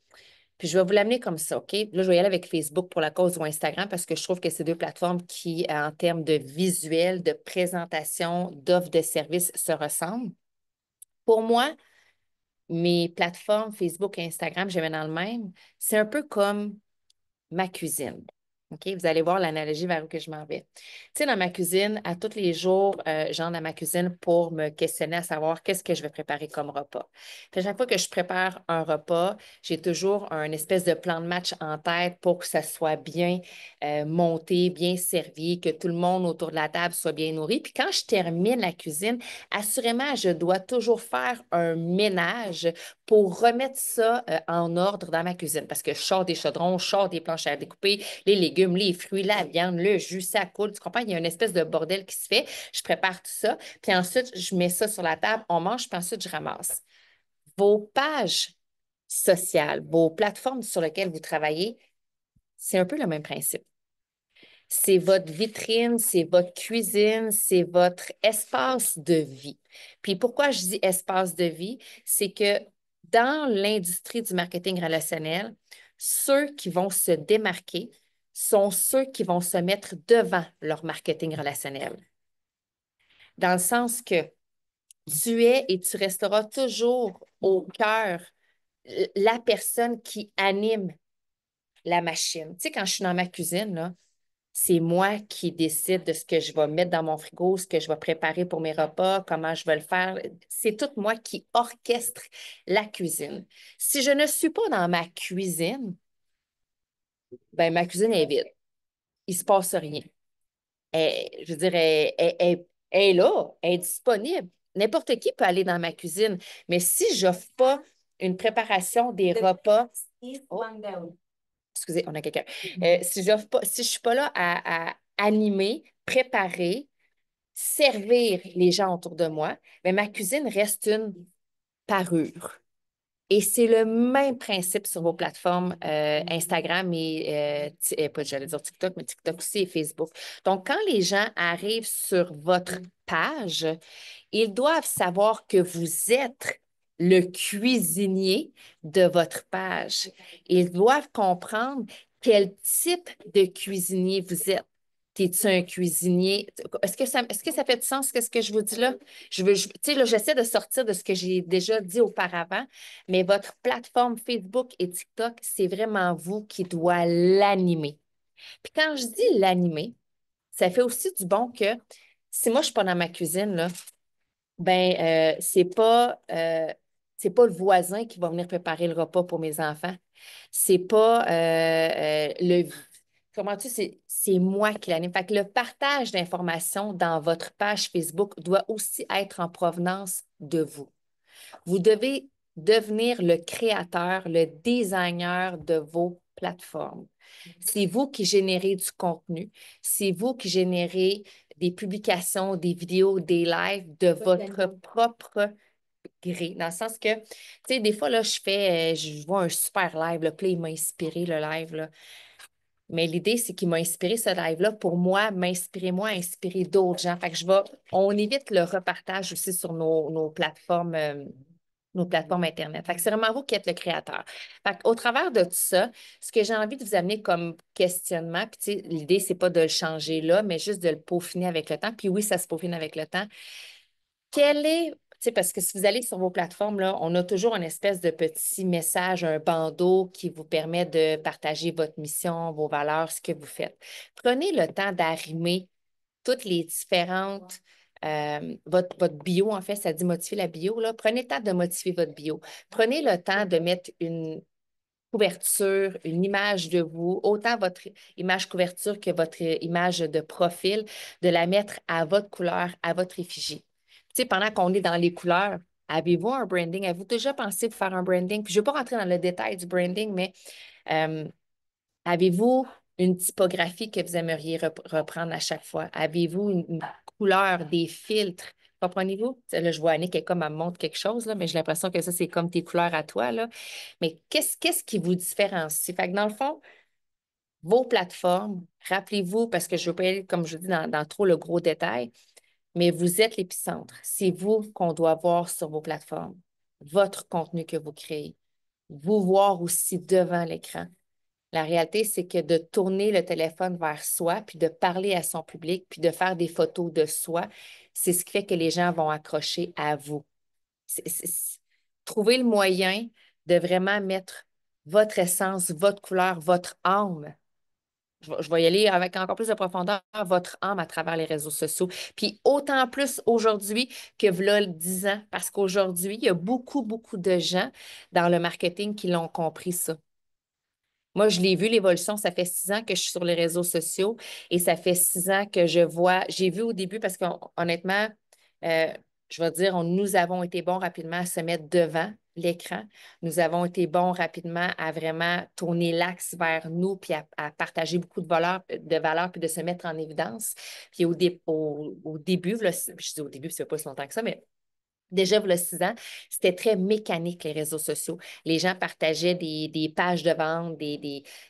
Puis je vais vous l'amener comme ça, OK? Là, je vais y aller avec Facebook pour la cause ou Instagram parce que je trouve que c'est deux plateformes qui, en termes de visuel, de présentation, d'offres de services, se ressemblent. Pour moi, mes plateformes Facebook et Instagram, je les mets dans le même. C'est un peu comme ma cuisine. OK? Vous allez voir l'analogie vers où que je m'en vais. Tu sais, dans ma cuisine, à tous les jours, j'entre dans ma cuisine pour me questionner à savoir qu'est-ce que je vais préparer comme repas. Puis à chaque fois que je prépare un repas, j'ai toujours un espèce de plan de match en tête pour que ça soit bien monté, bien servi, que tout le monde autour de la table soit bien nourri. Puis quand je termine la cuisine, assurément, je dois toujours faire un ménage pour remettre ça en ordre dans ma cuisine parce que je sors des chaudrons, je sors des planches à découper, les légumes, les fruits, la viande, le jus, ça coule. Tu comprends? Il y a une espèce de bordel qui se fait. Je prépare tout ça. Puis ensuite, je mets ça sur la table, on mange, puis ensuite, je ramasse. Vos pages sociales, vos plateformes sur lesquelles vous travaillez, c'est un peu le même principe. C'est votre vitrine, c'est votre cuisine, c'est votre espace de vie. Puis pourquoi je dis espace de vie, c'est que dans l'industrie du marketing relationnel, ceux qui vont se démarquer sont ceux qui vont se mettre devant leur marketing relationnel. Dans le sens que tu es et tu resteras toujours au cœur la personne qui anime la machine. Tu sais, quand je suis dans ma cuisine, là, c'est moi qui décide de ce que je vais mettre dans mon frigo, ce que je vais préparer pour mes repas, comment je vais le faire. C'est tout moi qui orchestre la cuisine. Si je ne suis pas dans ma cuisine, ben ma cuisine est vide. Il ne se passe rien. Je veux dire, elle est là, elle est disponible. N'importe qui peut aller dans ma cuisine. Mais si je n'offre pas une préparation des repas. Oh, excusez, on a quelqu'un. Si je ne suis pas là à animer, préparer, servir les gens autour de moi, mais ma cuisine reste une parure. Et c'est le même principe sur vos plateformes Instagram et, pas, j'allais dire TikTok, mais TikTok aussi et Facebook. Donc, quand les gens arrivent sur votre page, ils doivent savoir que vous êtes le cuisinier de votre page. Ils doivent comprendre quel type de cuisinier vous êtes. Es-tu un cuisinier? Est-ce que ça fait du sens, ce que je vous dis là? Tu sais, là, j'essaie de sortir de ce que j'ai déjà dit auparavant, mais votre plateforme Facebook et TikTok, c'est vraiment vous qui doit l'animer. Puis quand je dis l'animer, ça fait aussi du bon que si moi, je ne suis pas dans ma cuisine, là, ben, c'est pas le voisin qui va venir préparer le repas pour mes enfants. C'est pas comment tu sais, c'est moi qui l'anime. Fait que le partage d'informations dans votre page Facebook doit aussi être en provenance de vous. Vous devez devenir le créateur, le designer de vos plateformes. C'est vous qui générez du contenu. C'est vous qui générez des publications, des vidéos, des lives de votre propre gré. Dans le sens que, tu sais, des fois, là, je vois un super live, là, puis là, il m'a inspiré, le live, là. Mais l'idée, c'est qu'il m'a inspiré ce live-là pour moi, m'inspirer moi, inspirer d'autres gens. Fait que on évite le repartage aussi sur nos plateformes Internet. Fait que c'est vraiment vous qui êtes le créateur. Fait qu'au travers de tout ça, ce que j'ai envie de vous amener comme questionnement, puis tu sais, l'idée, c'est pas de le changer là, mais juste de le peaufiner avec le temps. Puis oui, ça se peaufine avec le temps. Tu sais, parce que si vous allez sur vos plateformes, là, on a toujours une espèce de petit message, un bandeau qui vous permet de partager votre mission, vos valeurs, ce que vous faites. Prenez le temps d'arrimer toutes les différentes. Votre bio, en fait, ça dit motiver la bio, là. Prenez le temps de motiver votre bio. Prenez le temps de mettre une couverture, une image de vous, autant votre image couverture que votre image de profil, de la mettre à votre couleur, à votre effigie. Tu sais, pendant qu'on est dans les couleurs, avez-vous un branding? Avez-vous déjà pensé de faire un branding? Puis je ne vais pas rentrer dans le détail du branding, mais euh, avez-vous une typographie que vous aimeriez reprendre à chaque fois? Avez-vous une couleur, des filtres? Comprenez-vous? Là, je vois Annick qui est comme elle me montre quelque chose, là, mais j'ai l'impression que ça, c'est comme tes couleurs à toi, là. Mais qu'est-ce qui vous différencie? Fait que dans le fond, vos plateformes, rappelez-vous, parce que je ne veux pas aller, comme je dis, dans trop le gros détail, mais vous êtes l'épicentre. C'est vous qu'on doit voir sur vos plateformes, votre contenu que vous créez, vous voir aussi devant l'écran. La réalité, c'est que de tourner le téléphone vers soi, puis de parler à son public, puis de faire des photos de soi, c'est ce qui fait que les gens vont accrocher à vous. Trouver le moyen de vraiment mettre votre essence, votre couleur, votre âme. Je vais y aller avec encore plus de profondeur, votre âme à travers les réseaux sociaux. Puis autant plus aujourd'hui que v'là 10 ans, parce qu'aujourd'hui, il y a beaucoup, beaucoup de gens dans le marketing qui l'ont compris ça. Moi, je l'ai vu, l'évolution. Ça fait 6 ans que je suis sur les réseaux sociaux et ça fait 6 ans que je vois. J'ai vu au début parce qu'honnêtement, euh, je vais dire, nous avons été bons rapidement à se mettre devant l'écran. Nous avons été bons rapidement à vraiment tourner l'axe vers nous puis à partager beaucoup de valeurs puis de se mettre en évidence. Puis au début, là, je dis au début, c'est pas si longtemps que ça, mais déjà, il y a 6 ans, c'était très mécanique, les réseaux sociaux. Les gens partageaient des pages de vente,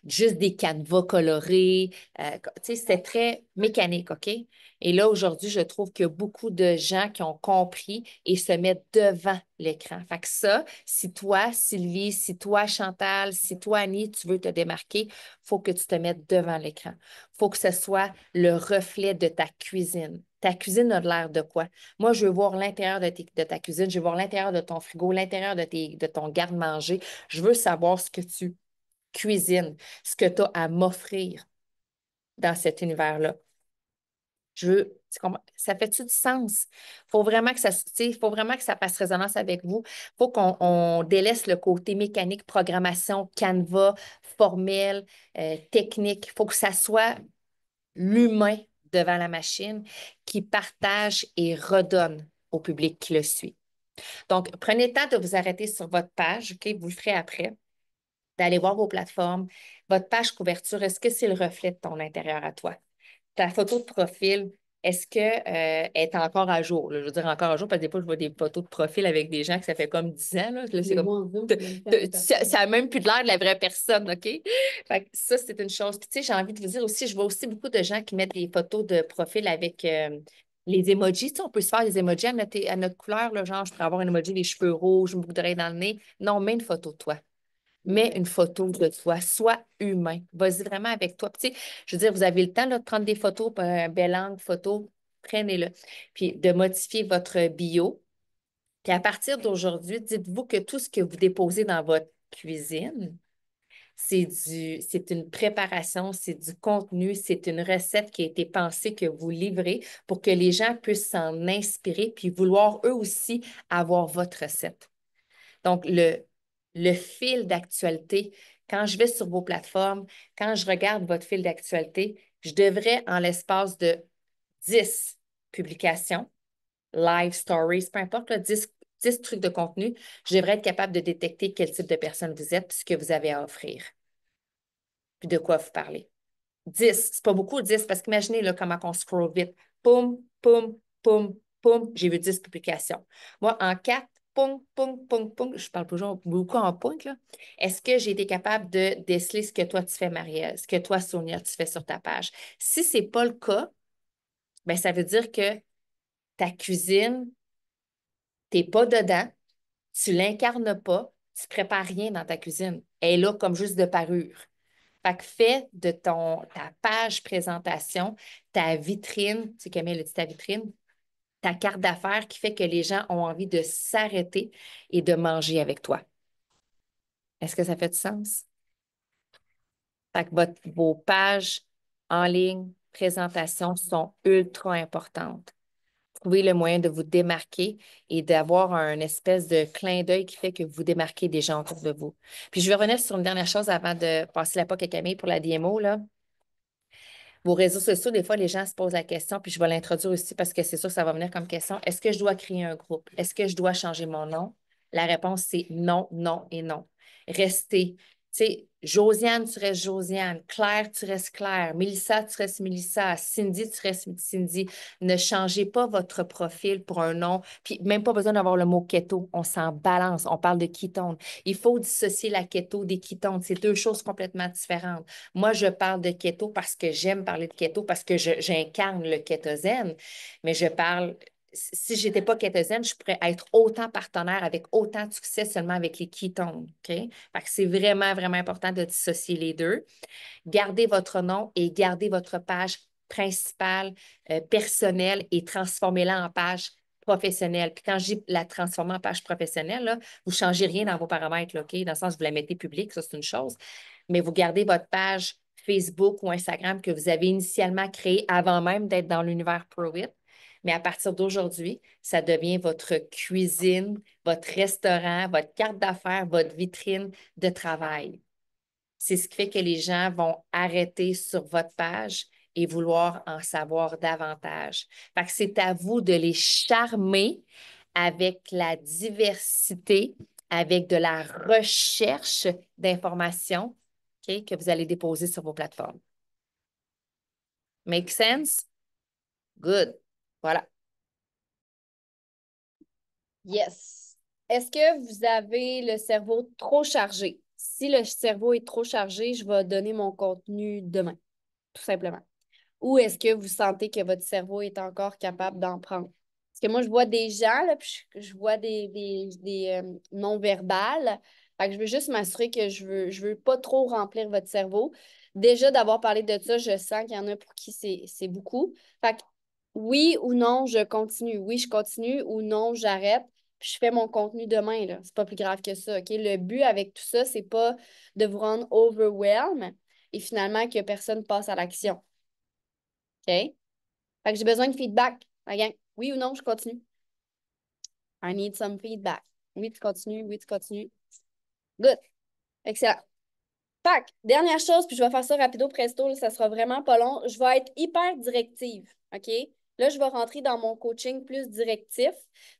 juste des canevas colorés. Tu sais, c'était très mécanique, OK? Et là, aujourd'hui, je trouve qu'il y a beaucoup de gens qui ont compris et se mettent devant l'écran. Fait que ça, si toi, Sylvie, si toi, Chantal, si toi, Annie, tu veux te démarquer, il faut que tu te mettes devant l'écran. Il faut que ce soit le reflet de ta cuisine. Ta cuisine a l'air de quoi? Moi, je veux voir l'intérieur de ta cuisine, je veux voir l'intérieur de ton frigo, l'intérieur de ton garde-manger. Je veux savoir ce que tu cuisines, ce que tu as à m'offrir dans cet univers-là. Ça fait-tu du sens? Il faut vraiment que ça, tu sais, faut vraiment que ça fasse résonance avec vous. Il faut qu'on délaisse le côté mécanique, programmation, canevas, formel, technique. Il faut que ça soit l'humain devant la machine qui partage et redonne au public qui le suit. Donc, prenez le temps de vous arrêter sur votre page, OK? Vous le ferez après, d'aller voir vos plateformes. Votre page couverture, est-ce que c'est le reflet de ton intérieur à toi? ta photo de profil, est-ce qu'elle est encore à jour? Là? Je veux dire encore à jour, parce que des fois, je vois des photos de profil avec des gens que ça fait comme 10 ans. Là, c'est comme, ça n'a même plus de l'air de la vraie personne, OK? Fait que ça, c'est une chose. Puis, tu sais, j'ai envie de vous dire aussi, je vois aussi beaucoup de gens qui mettent des photos de profil avec les emojis. Tu sais, on peut se faire des emojis à notre couleur, là, genre, je pourrais avoir un emoji des cheveux rouges, une boucle d'oreille dans le nez. Non, mets une photo de toi. Mets une photo de toi. Sois humain. Vas-y vraiment avec toi. Puis, tu sais, je veux dire, vous avez le temps là, de prendre des photos, un bel angle photo, prenez-le. Puis, de modifier votre bio. Puis, à partir d'aujourd'hui, dites-vous que tout ce que vous déposez dans votre cuisine, c'est une préparation, c'est du contenu, c'est une recette qui a été pensée que vous livrez pour que les gens puissent s'en inspirer puis vouloir eux aussi avoir votre recette. Donc, le fil d'actualité, quand je vais sur vos plateformes, quand je regarde votre fil d'actualité, je devrais, en l'espace de 10 publications, live stories, peu importe, là, 10 trucs de contenu, je devrais être capable de détecter quel type de personne vous êtes, ce que vous avez à offrir, puis de quoi vous parlez. 10, c'est pas beaucoup, 10, parce qu'imaginez là, comment on scroll vite. Poum, poum, poum, poum, j'ai vu 10 publications. Moi, en 4, poum, poum, poum, poum, je parle toujours beaucoup en point, là. Est-ce que j'ai été capable de déceler ce que toi tu fais, Marielle, ce que toi, Sonia, tu fais sur ta page? Si ce n'est pas le cas, bien, ça veut dire que ta cuisine, tu n'es pas dedans, tu l'incarnes pas, tu ne prépares rien dans ta cuisine. Elle est là comme juste de parure. Fait que fais de ta page présentation, ta vitrine, tu sais, Camille a dit ta vitrine, ta carte d'affaires qui fait que les gens ont envie de s'arrêter et de manger avec toi. Est-ce que ça fait du sens? Fait que vos pages en ligne, présentation sont ultra importantes. Trouvez le moyen de vous démarquer et d'avoir un espèce de clin d'œil qui fait que vous démarquez des gens autour de vous. Puis je vais revenir sur une dernière chose avant de passer la POC à Camille pour la DMO, là. Vos réseaux sociaux, des fois, les gens se posent la question, puis je vais l'introduire aussi parce que c'est sûr que ça va venir comme question. Est-ce que je dois créer un groupe? Est-ce que je dois changer mon nom? La réponse, c'est non, non et non. Restez. Tu sais, Josiane, tu restes Josiane. Claire, tu restes Claire. Mélissa, tu restes Mélissa. Cindy, tu restes Cindy. Ne changez pas votre profil pour un nom. Puis même pas besoin d'avoir le mot keto. On s'en balance. On parle de ketone. Il faut dissocier la keto des ketones. C'est deux choses complètement différentes. Moi, je parle de keto parce que j'aime parler de keto, parce que j'incarne le kétosène, mais je parle, si je n'étais pas kétosène, je pourrais être autant partenaire avec autant de succès seulement avec les ketones. OK? Fait que c'est vraiment, vraiment important de dissocier les deux. Gardez votre nom et gardez votre page principale, personnelle et transformez-la en page professionnelle. Puis quand je dis la transformer en page professionnelle, là, vous ne changez rien dans vos paramètres, là, OK? Dans le sens où vous la mettez publique, ça c'est une chose, mais vous gardez votre page Facebook ou Instagram que vous avez initialement créée avant même d'être dans l'univers ProWit. Mais à partir d'aujourd'hui, ça devient votre cuisine, votre restaurant, votre carte d'affaires, votre vitrine de travail. C'est ce qui fait que les gens vont arrêter sur votre page et vouloir en savoir davantage. Fait que c'est à vous de les charmer avec la diversité, avec de la recherche d'informations, OK, que vous allez déposer sur vos plateformes. Make sense? Good. Voilà. Yes. Est-ce que vous avez le cerveau trop chargé? Si le cerveau est trop chargé, je vais donner mon contenu demain, tout simplement. Ou est-ce que vous sentez que votre cerveau est encore capable d'en prendre? Parce que moi, je vois des gens, là, puis je vois des non-verbales. Fait que je veux juste m'assurer que je veux pas trop remplir votre cerveau. Déjà, d'avoir parlé de ça, je sens qu'il y en a pour qui c'est beaucoup. Fait que oui ou non, je continue. Oui, je continue ou non, j'arrête. Puis je fais mon contenu demain, là. C'est pas plus grave que ça, OK? Le but avec tout ça, c'est pas de vous rendre overwhelmed et finalement que personne passe à l'action. OK? Fait que j'ai besoin de feedback, la gang. Oui ou non, je continue. I need some feedback. Oui, tu continues. Oui, tu continues. Good. Excellent. Fait que, dernière chose, puis je vais faire ça rapido presto, là, ça sera vraiment pas long. Je vais être hyper directive. OK? Là, je vais rentrer dans mon coaching plus directif.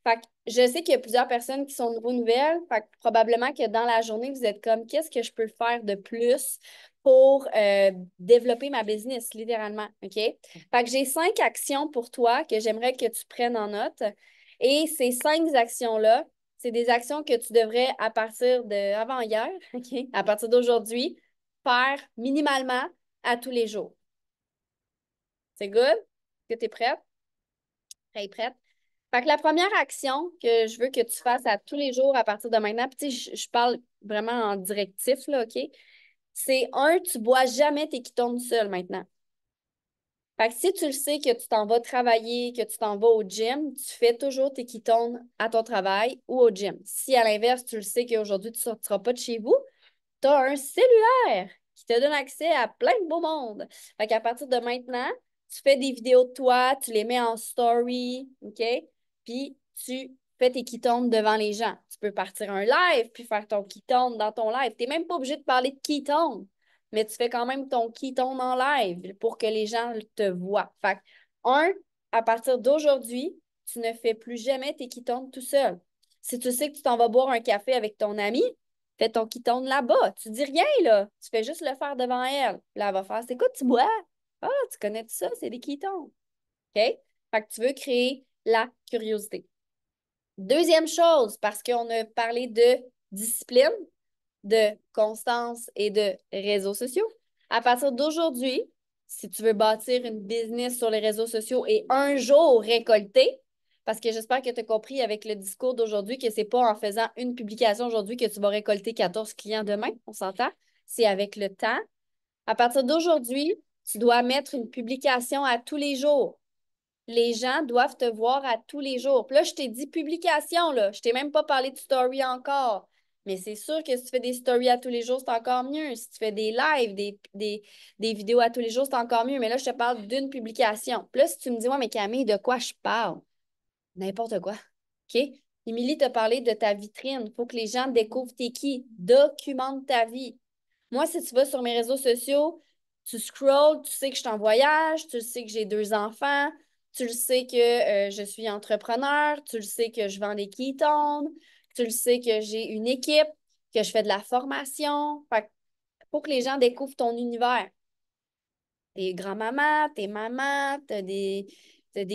Fait que je sais qu'il y a plusieurs personnes qui sont nouvelles. Fait que probablement que dans la journée, vous êtes comme, qu'est-ce que je peux faire de plus pour développer ma business, littéralement, OK? Fait que j'ai 5 actions pour toi que j'aimerais que tu prennes en note. Et ces 5 actions-là, c'est des actions que tu devrais, à partir de avant hier, OK? À partir d'aujourd'hui, faire minimalement à tous les jours. C'est good? Est-ce que tu es prête? Prête? Fait que la première action que je veux que tu fasses à tous les jours à partir de maintenant, puis tu sais, je parle vraiment en directif, là, OK? C'est tu bois jamais tes ketones seul maintenant. Fait que si tu le sais que tu t'en vas travailler, que tu t'en vas au gym, tu fais toujours tes ketones à ton travail ou au gym. Si à l'inverse, tu le sais qu'aujourd'hui, tu ne sortiras pas de chez vous, tu as un cellulaire qui te donne accès à plein de beaux mondes. Fait qu'à partir de maintenant, tu fais des vidéos de toi, tu les mets en story, OK? Puis tu fais tes ketones devant les gens. Tu peux partir un live puis faire ton ketone dans ton live. Tu n'es même pas obligé de parler de ketone, mais tu fais quand même ton ketone en live pour que les gens te voient. Fait que, à partir d'aujourd'hui, tu ne fais plus jamais tes ketones tout seul. Si tu sais que tu t'en vas boire un café avec ton ami, fais ton ketone là-bas. Tu dis rien, là. Tu fais juste le faire devant elle. Là, elle va faire, c'est quoi tu bois? Ah, tu connais tout ça, c'est des ketones. OK? Fait que tu veux créer la curiosité. Deuxième chose, parce qu'on a parlé de discipline, de constance et de réseaux sociaux. À partir d'aujourd'hui, si tu veux bâtir une business sur les réseaux sociaux et un jour récolter, parce que j'espère que tu as compris avec le discours d'aujourd'hui que c'est pas en faisant une publication aujourd'hui que tu vas récolter 14 clients demain, on s'entend? C'est avec le temps. À partir d'aujourd'hui, tu dois mettre une publication à tous les jours. Les gens doivent te voir à tous les jours. Puis là, je t'ai dit publication, là. Je t'ai même pas parlé de story encore. Mais c'est sûr que si tu fais des stories à tous les jours, c'est encore mieux. Si tu fais des lives, des vidéos à tous les jours, c'est encore mieux. Mais là, je te parle d'une publication. Puis là, si tu me dis, ouais, mais Camille, de quoi je parle? N'importe quoi. OK? Émilie t'a parlé de ta vitrine. Il faut que les gens découvrent t'es qui. Documente ta vie. Moi, si tu vas sur mes réseaux sociaux, tu scrolls, tu sais que je suis en voyage, tu sais que j'ai 2 enfants, tu le sais que je suis entrepreneur, tu le sais que je vends des ketones, tu le sais que j'ai une équipe, que je fais de la formation. Fait faut que les gens découvrent ton univers. Tes grands-mamans, tes mamans, t'as des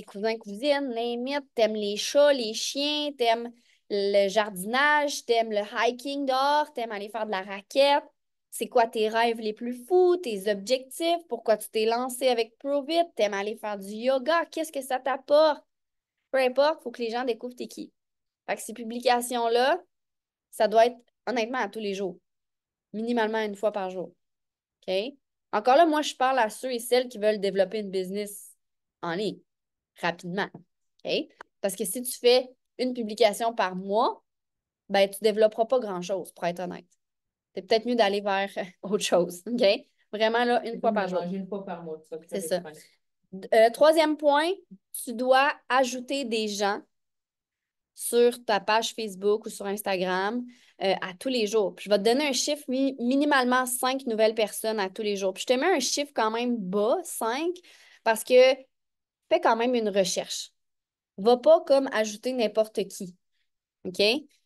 cousins, cousines, limite, t'aimes les chats, les chiens, t'aimes le jardinage, t'aimes le hiking dehors, t'aimes aller faire de la raquette. C'est quoi tes rêves les plus fous, tes objectifs, pourquoi tu t'es lancé avec ProVit, t'aimes aller faire du yoga, qu'est-ce que ça t'apporte? Peu importe, il faut que les gens découvrent t'es qui. Fait que ces publications-là, ça doit être honnêtement à tous les jours, minimalement une fois par jour. OK? Encore là, moi, je parle à ceux et celles qui veulent développer une business en ligne rapidement. OK? Parce que si tu fais une publication par mois, ben, tu ne développeras pas grand-chose, pour être honnête. C'est peut-être mieux d'aller vers autre chose. OK? Vraiment, là, une fois par jour. Une fois par mois. C'est ça. Troisième point, tu dois ajouter des gens sur ta page Facebook ou sur Instagram à tous les jours. Puis je vais te donner un chiffre, minimalement 5 nouvelles personnes à tous les jours. Puis je te mets un chiffre quand même bas, 5, parce que fais quand même une recherche. Va pas comme ajouter n'importe qui. OK?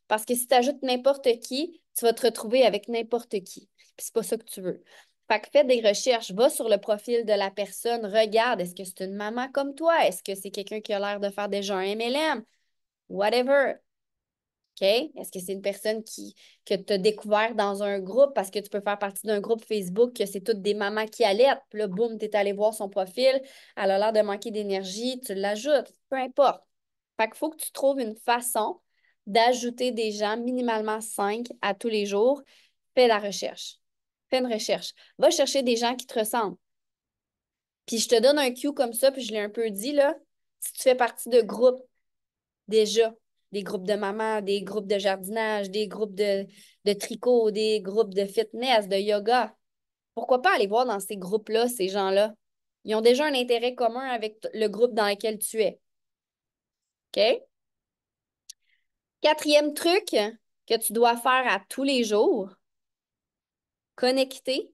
Parce que si tu ajoutes n'importe qui, tu vas te retrouver avec n'importe qui. Puis c'est pas ça que tu veux. Fait que fais des recherches, va sur le profil de la personne, regarde, est-ce que c'est une maman comme toi? Est-ce que c'est quelqu'un qui a l'air de faire déjà un MLM? Whatever. OK? Est-ce que c'est une personne que tu as découvert dans un groupe parce que tu peux faire partie d'un groupe Facebook que c'est toutes des mamans qui allaitent? Puis là, boum, tu es allé voir son profil, elle a l'air de manquer d'énergie, tu l'ajoutes, peu importe. Fait qu'il faut que tu trouves une façon d'ajouter des gens, minimalement 5 à tous les jours. Fais la recherche. Fais une recherche. Va chercher des gens qui te ressemblent. Puis je te donne un cue comme ça, puis je l'ai un peu dit, là. Si tu fais partie de groupes, déjà, des groupes de mamans, des groupes de jardinage, des groupes de tricot, des groupes de fitness, de yoga. Pourquoi pas aller voir dans ces groupes-là, ces gens-là? Ils ont déjà un intérêt commun avec le groupe dans lequel tu es. OK? Quatrième truc que tu dois faire à tous les jours, connecter,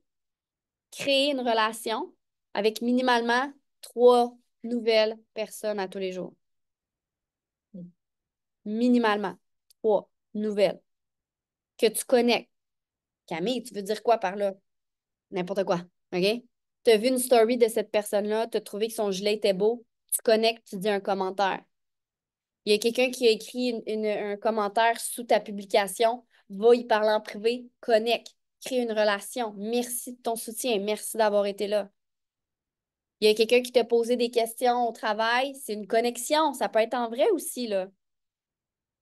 créer une relation avec minimalement 3 nouvelles personnes à tous les jours. Minimalement 3 nouvelles que tu connectes. Camille, tu veux dire quoi par là? N'importe quoi, OK? Tu as vu une story de cette personne-là, tu as trouvé que son gilet était beau, tu connectes, tu dis un commentaire. Il y a quelqu'un qui a écrit un commentaire sous ta publication, va y parler en privé, connecte, crée une relation. Merci de ton soutien, merci d'avoir été là. Il y a quelqu'un qui t'a posé des questions au travail, c'est une connexion, ça peut être en vrai aussi, là.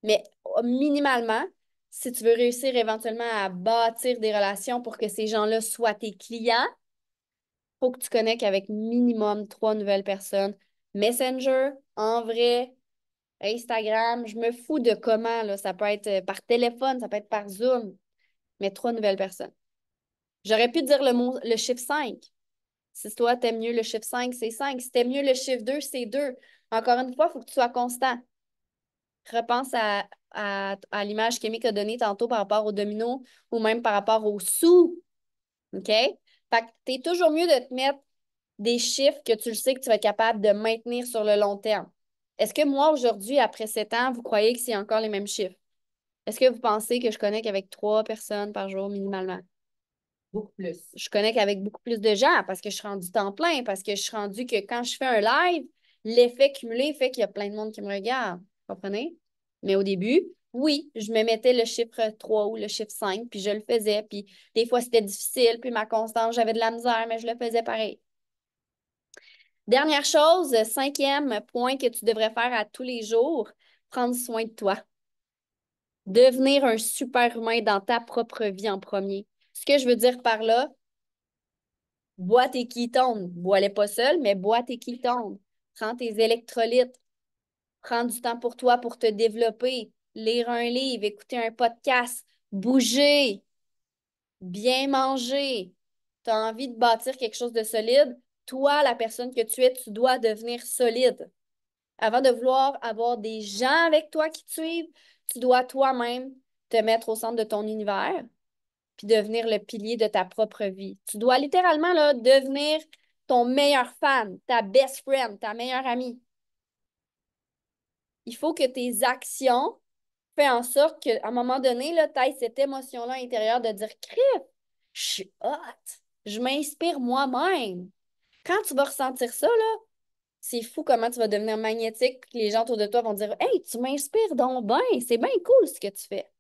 Mais minimalement, si tu veux réussir éventuellement à bâtir des relations pour que ces gens-là soient tes clients, il faut que tu connectes avec minimum 3 nouvelles personnes. Messenger, en vrai, Instagram, je me fous de comment, là. Ça peut être par téléphone, ça peut être par Zoom, mais 3 nouvelles personnes. J'aurais pu dire le chiffre 5. Si toi, t'aimes mieux le chiffre 5, c'est 5. Si t'aimes mieux le chiffre 2, c'est 2. Encore une fois, il faut que tu sois constant. Repense à l'image qu'Émique a donnée tantôt par rapport au domino ou même par rapport au sous. OK? Fait que t'es toujours mieux de te mettre des chiffres que tu le sais que tu vas être capable de maintenir sur le long terme. Est-ce que moi, aujourd'hui, après 7 ans, vous croyez que c'est encore les mêmes chiffres? Est-ce que vous pensez que je connecte avec 3 personnes par jour minimalement? Beaucoup plus. Je connecte avec beaucoup plus de gens parce que je suis rendue temps plein, parce que je suis rendue que quand je fais un live, l'effet cumulé fait qu'il y a plein de monde qui me regarde. Vous comprenez? Mais au début, oui, je me mettais le chiffre 3 ou le chiffre 5, puis je le faisais. Puis des fois, c'était difficile, puis ma constance, j'avais de la misère, mais je le faisais pareil. Dernière chose, 5e point que tu devrais faire à tous les jours, prendre soin de toi. Devenir un super humain dans ta propre vie en premier. Ce que je veux dire par là, bois tes ketones. Bois-les pas seul, mais bois tes ketones. Prends tes électrolytes. Prends du temps pour toi pour te développer. Lire un livre, écouter un podcast, bouger, bien manger. Tu as envie de bâtir quelque chose de solide. Toi, la personne que tu es, tu dois devenir solide. Avant de vouloir avoir des gens avec toi qui te suivent, tu dois toi-même te mettre au centre de ton univers puis devenir le pilier de ta propre vie. Tu dois littéralement là, devenir ton meilleur fan, ta best friend, ta meilleure amie. Il faut que tes actions fassent en sorte qu'à un moment donné, tu aies cette émotion-là intérieure de dire crif, je suis hot, je m'inspire moi-même. Quand tu vas ressentir ça, là, c'est fou comment tu vas devenir magnétique, que les gens autour de toi vont dire hey, tu m'inspires donc bien, c'est bien cool ce que tu fais.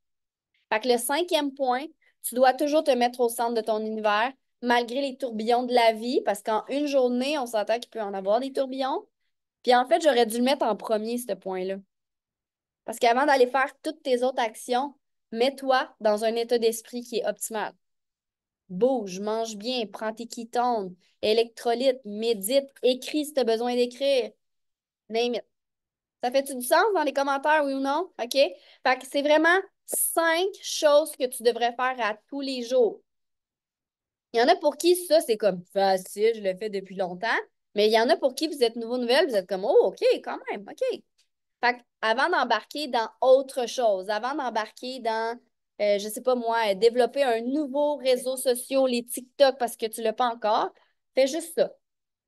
Fait que le 5e point, tu dois toujours te mettre au centre de ton univers, malgré les tourbillons de la vie, parce qu'en une journée, on s'entend qu'il peut en avoir des tourbillons. Puis en fait, j'aurais dû le mettre en premier, ce point-là. Parce qu'avant d'aller faire toutes tes autres actions, mets-toi dans un état d'esprit qui est optimal. Bouge, mange bien, prends tes ketones, électrolytes, médite, écris si tu as besoin d'écrire. Name it. Ça fait-tu du sens dans les commentaires, oui ou non? OK? Fait que c'est vraiment 5 choses que tu devrais faire à tous les jours. Il y en a pour qui ça, c'est comme facile, je le fais depuis longtemps. Mais il y en a pour qui vous êtes nouveau nouvelle, vous êtes comme oh, OK, quand même, OK. Fait que avant d'embarquer dans autre chose, avant d'embarquer dans, je sais pas moi, développer un nouveau réseau social, les TikTok, parce que tu l'as pas encore, fais juste ça.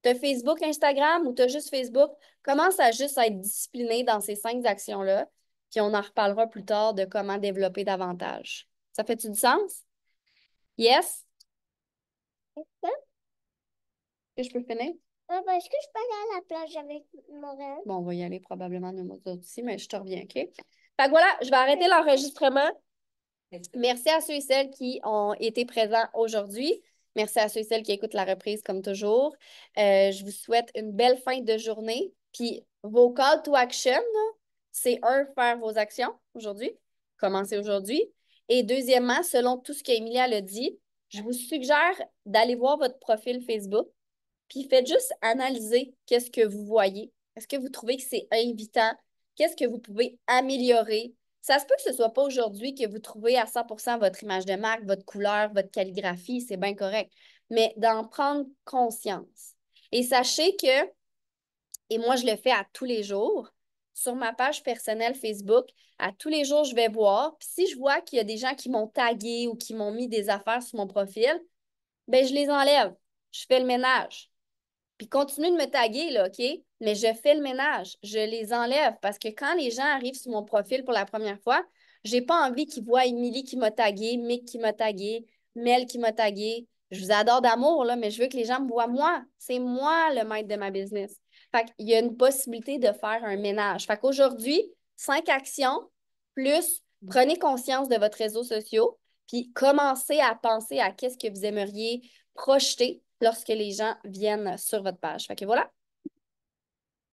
Tu as Facebook, Instagram ou tu as juste Facebook, commence à juste être discipliné dans ces 5 actions-là, puis on en reparlera plus tard de comment développer davantage. Ça fait-tu du sens? Yes? Est-ce que je peux finir? Est-ce que je peux aller à la plage avec Morel? Bon, on va y aller probablement nous autres aussi, mais je te reviens, OK? Fait que voilà, je vais arrêter l'enregistrement. Merci à ceux et celles qui ont été présents aujourd'hui. Merci à ceux et celles qui écoutent la reprise comme toujours. Je vous souhaite une belle fin de journée. Puis vos call to action, là, c'est faire vos actions aujourd'hui. Commencez aujourd'hui. Et deuxièmement, selon tout ce qu'Emilia a dit, je vous suggère d'aller voir votre profil Facebook. Puis faites juste analyser qu'est-ce que vous voyez. Est-ce que vous trouvez que c'est invitant? Qu'est-ce que vous pouvez améliorer? Ça se peut que ce ne soit pas aujourd'hui que vous trouvez à 100% votre image de marque, votre couleur, votre calligraphie, c'est bien correct. Mais d'en prendre conscience. Et sachez que, et moi je le fais à tous les jours, sur ma page personnelle Facebook, à tous les jours je vais voir. Puis si je vois qu'il y a des gens qui m'ont tagué ou qui m'ont mis des affaires sur mon profil, ben je les enlève. Je fais le ménage. Puis continue de me taguer, là, OK? Mais je fais le ménage. Je les enlève parce que quand les gens arrivent sur mon profil pour la première fois, j'ai pas envie qu'ils voient Émilie qui m'a tagué, Mick qui m'a tagué, Mel qui m'a tagué. je vous adore d'amour, là, mais je veux que les gens me voient moi. C'est moi le maître de ma business. Fait qu'il y a une possibilité de faire un ménage. Fait qu'aujourd'hui, 5 actions, plus prenez conscience de votre réseau social, puis commencez à penser à qu'est-ce que vous aimeriez projeter lorsque les gens viennent sur votre page. Fait que voilà.